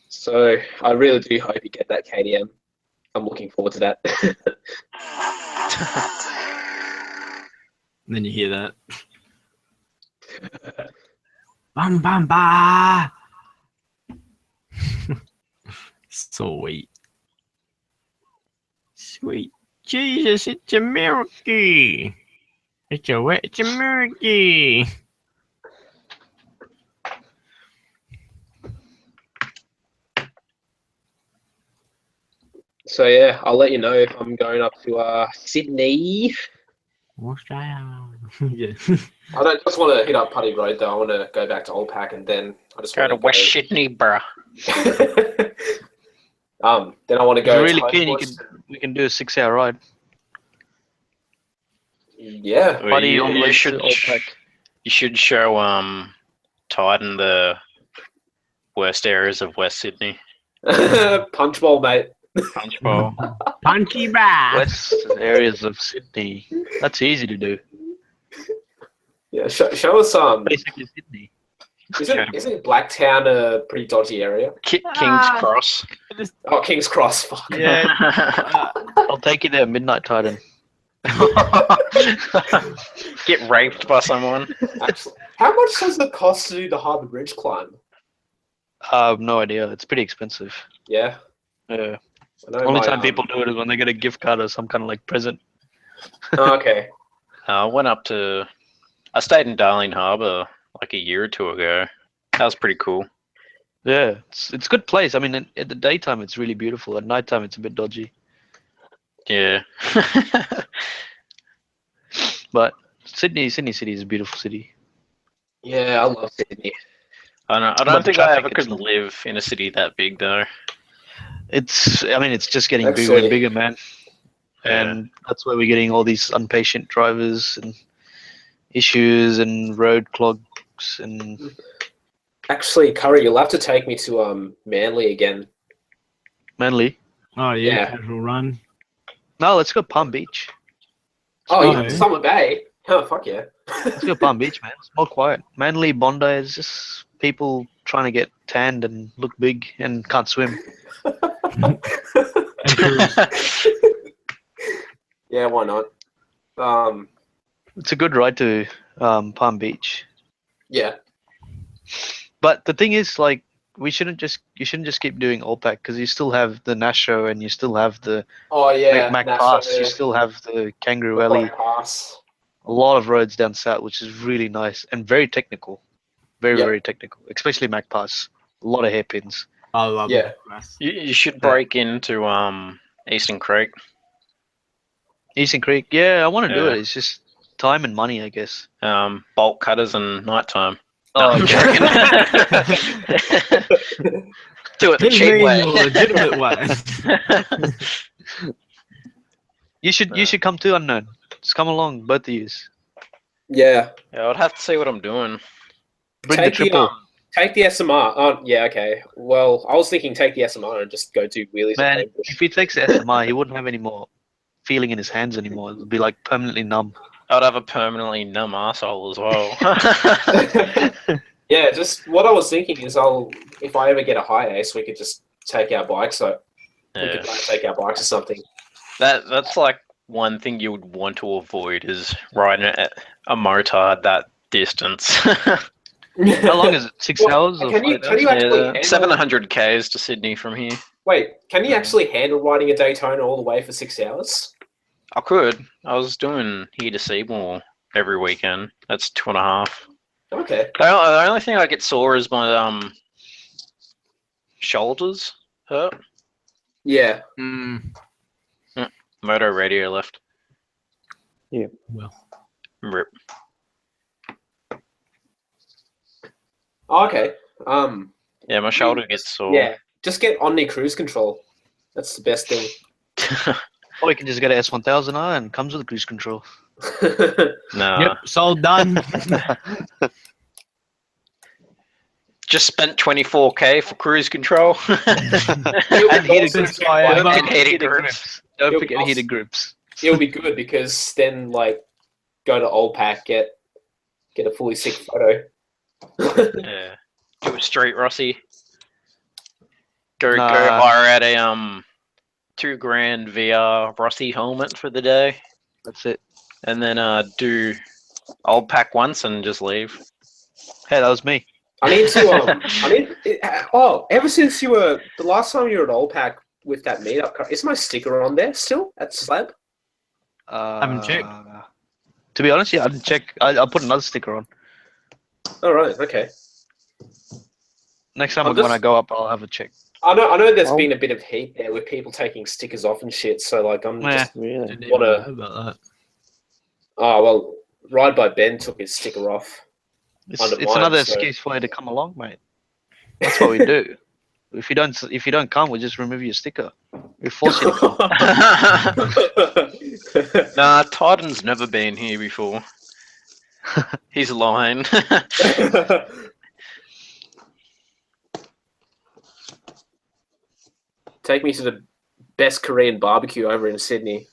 So I really do hope you get that KDM. I'm looking forward to that. And then you hear that. Bam bam ba. Sweet. Sweet Jesus, it's a miracle. It's a miracle. So yeah, I'll let you know if I'm going up to Sydney. Australia. Yeah. I don't just want to hit up Putty Road though. I want to go back to Old Pack and then I just Go want to West Sydney, bruh. Then I want to If go. you're really to keen, West- we can do a 6-hour ride. Yeah. Well, Buddy on the way should to Old Pack. you should show Titan the worst areas of West Sydney. Punchbowl, mate. Punch bowl. Punchy back. West areas of Sydney. That's easy to do. Yeah, show us Basically Sydney. Isn't Blacktown a pretty dodgy area? King's Cross. Oh, King's Cross. Fuck. Yeah. I'll take you there, Midnight Titan. Get raped by someone. Actually, how much does it cost to do the Harbour Bridge climb? No idea. It's pretty expensive. Yeah. Yeah. I know Only my, time people do it is when they get a gift card or some kind of like present. Oh, okay. I went up to. I stayed in Darling Harbour like a year or two ago. That was pretty cool. Yeah, it's a good place. I mean, at the daytime it's really beautiful. At nighttime it's a bit dodgy. Yeah. But Sydney City is a beautiful city. Yeah, I love Sydney. I But don't the think I traffic, ever it's could live in a city that big though. I mean, it's just getting bigger Actually- and bigger, man. Yeah. And that's where we're getting all these impatient drivers and issues and road clogs and Actually, Curry, you'll have to take me to Manly again. Manly. Oh yeah, Yeah. casual run. No, let's go Palm Beach. Oh, Oh, yeah, yeah. Summer Bay. Oh, fuck yeah. Let's go Palm Beach, man. It's more quiet. Manly, Bondi is just people trying to get tanned and look big and can't swim. Yeah, why not? It's a good ride to Palm Beach. Yeah. But the thing is, like, you shouldn't just keep doing OPAC because you still have the Nasho and you still have the Oh, yeah. Mac National Pass. You still have the Kangaroo Alley. Pass. A lot of roads down south, which is really nice and very technical. Very, Yep. very technical, especially Mac Pass. A lot of hairpins. I love Yeah. it. You should break into Eastern Creek. Eastern Creek, yeah, I want to do Yeah. it. It's just time and money, I guess. Bolt cutters and nighttime. Oh, I'm okay. joking. Do it the His cheap mean way. the legitimate way. You should come too, Unknown. Just come along, both of yous. Yeah. Yeah, I'd have to see what I'm doing. Bring the triple. Take the SMR. Oh, yeah, okay. Well, I was thinking take the SMR and just go do wheelies. Man, at Bush. if he takes the SMI, he wouldn't have any more feeling in his hands anymore. It would be like permanently numb. I'd have a permanently numb asshole as well. Yeah, just what I was thinking is if I ever get a high ace, we could just take our bikes. We Yeah. could like, take our bikes or something. That's like one thing you would want to avoid is riding a motard that distance. How long is it? 6 Well, hours? Or can you 5 hours? actually Yeah, handle, 700 k's to Sydney from here. wait? Can you actually handle riding a Daytona all the way for 6 hours? I could. I was doing here to Seymour every weekend. That's 2.5. Okay. The only thing I get sore is my shoulders hurt. Yeah. Moto radio left. Well, Rip. Oh, okay. Yeah, my shoulder gets sore. Yeah. Just get Omni Cruise Control. That's the best thing. Or you can just get an S1000R and comes with cruise control. Nah. yep, sold done. Just spent 24k for cruise control. And heated grips. And heated grips. Don't It'll forget be heated grips. It'll be good because then like go to Old Pack, get a fully sick photo. Yeah. Do a straight Rossi. Go Nah. hire out a $2,000 VR Rossi helmet for the day, That's it. and then do Old Pack once and just leave. Hey, that was me. I need to ever since the last time you were at Old Pack with that meetup, is my sticker on there still at Slab? Haven't checked. To be honest, yeah, I didn't check. I'll put another sticker on. All right, okay. Next time I'm when just- I go up, I'll have a check. I know there's Oh. been a bit of heat there with people taking stickers off and shit, so like I'm Meh. just Really? Didn't even What a- know about that. oh well, Ride by Ben took his sticker off. It's Under mine, another so- excuse for you to come along, mate. That's what we do. If you don't come, we just remove your sticker. We force you to come. Nah, Titan's never been here before. He's lying. Take me to the best Korean barbecue over in Sydney.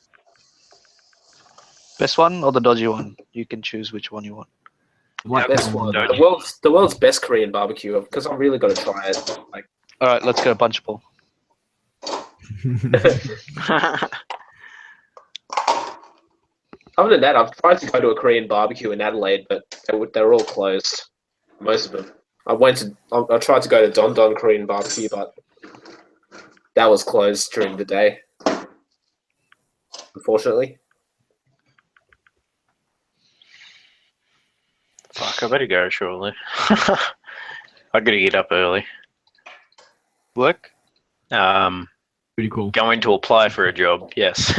Best one or the dodgy one? You can choose which one you want. What Best the- one, don't the world's best Korean barbecue, because I've really got to try it. Like, All right, let's go punch bowl. other than that, I've tried to go to a Korean barbecue in Adelaide, but they're all closed. Most of them. I tried to go to Don Don Korean barbecue, but that was closed during the day. Unfortunately. Fuck, I better go shortly. I gotta get up early. Work? Pretty cool. Going to apply for a job, yes.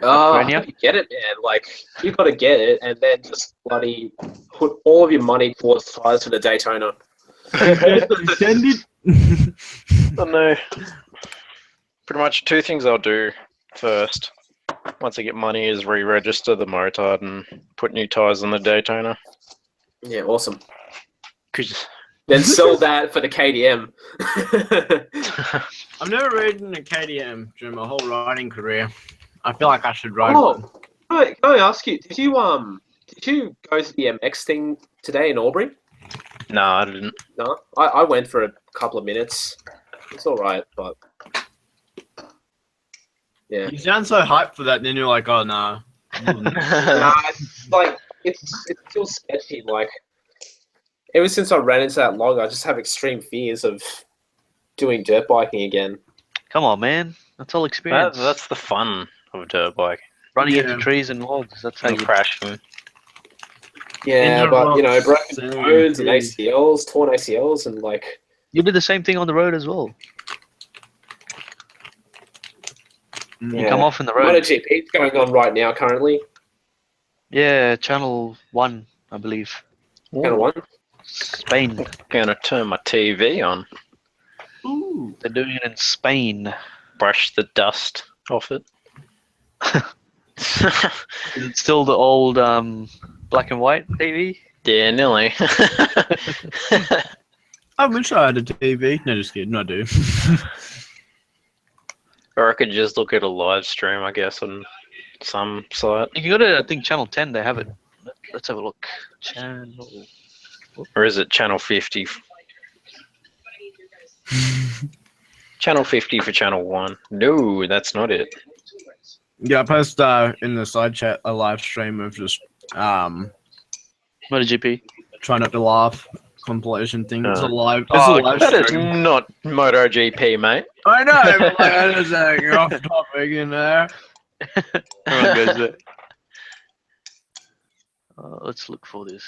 Oh, Premier? you get it, man. Like, you got to get it and then just bloody put all of your money towards tires for the Daytona. Send it. I know. Pretty much 2 things I'll do first. Once I get money, is re-register the motard and put new tires on the Daytona. Yeah, awesome. 'Cause- Then sell that for the KDM. I've never ridden a KDM during my whole riding career. I feel like I should ride Oh, one. can I ask you? Did you go to the MX thing today in Albury? No, I didn't. No, I went for a couple of minutes. It's all right, but yeah. You sound so hyped for that, and then you're like, oh no. Nah, it's like it's still sketchy. Like ever since I ran into that log, I just have extreme fears of doing dirt biking again. Come on, man. That's all experience. That's the fun of dirt bike. Running Yeah. into trees and logs. That's how And you crashing. Yeah, but you know, broken Same bones and thing. ACLs, torn ACLs, and like You did the same thing on the road as well. You come off in the road. MotoGP's going on right now currently. Yeah, Channel 1, I believe. Channel 1. Spain. Gonna turn my TV on. Ooh. They're doing it in Spain. Brush the dust off it. Is it still the old black and white TV? Yeah, nearly. I wish I had a TV. No, just kidding. I do. Or I could just look at a live stream, I guess, on some site. You can go to, I think, Channel 10. They have it. Let's have a look. Channel. Or is it Channel 50? Channel 50 for Channel 1. No, that's not it. Yeah, I post in the side chat a live stream of just MotoGP. try not to laugh compilation thing. It's a live. It's Oh, a live that is stream. not MotoGP, mate. I know, but like, I just you're off topic in there. Everyone goes there. Let's look for this.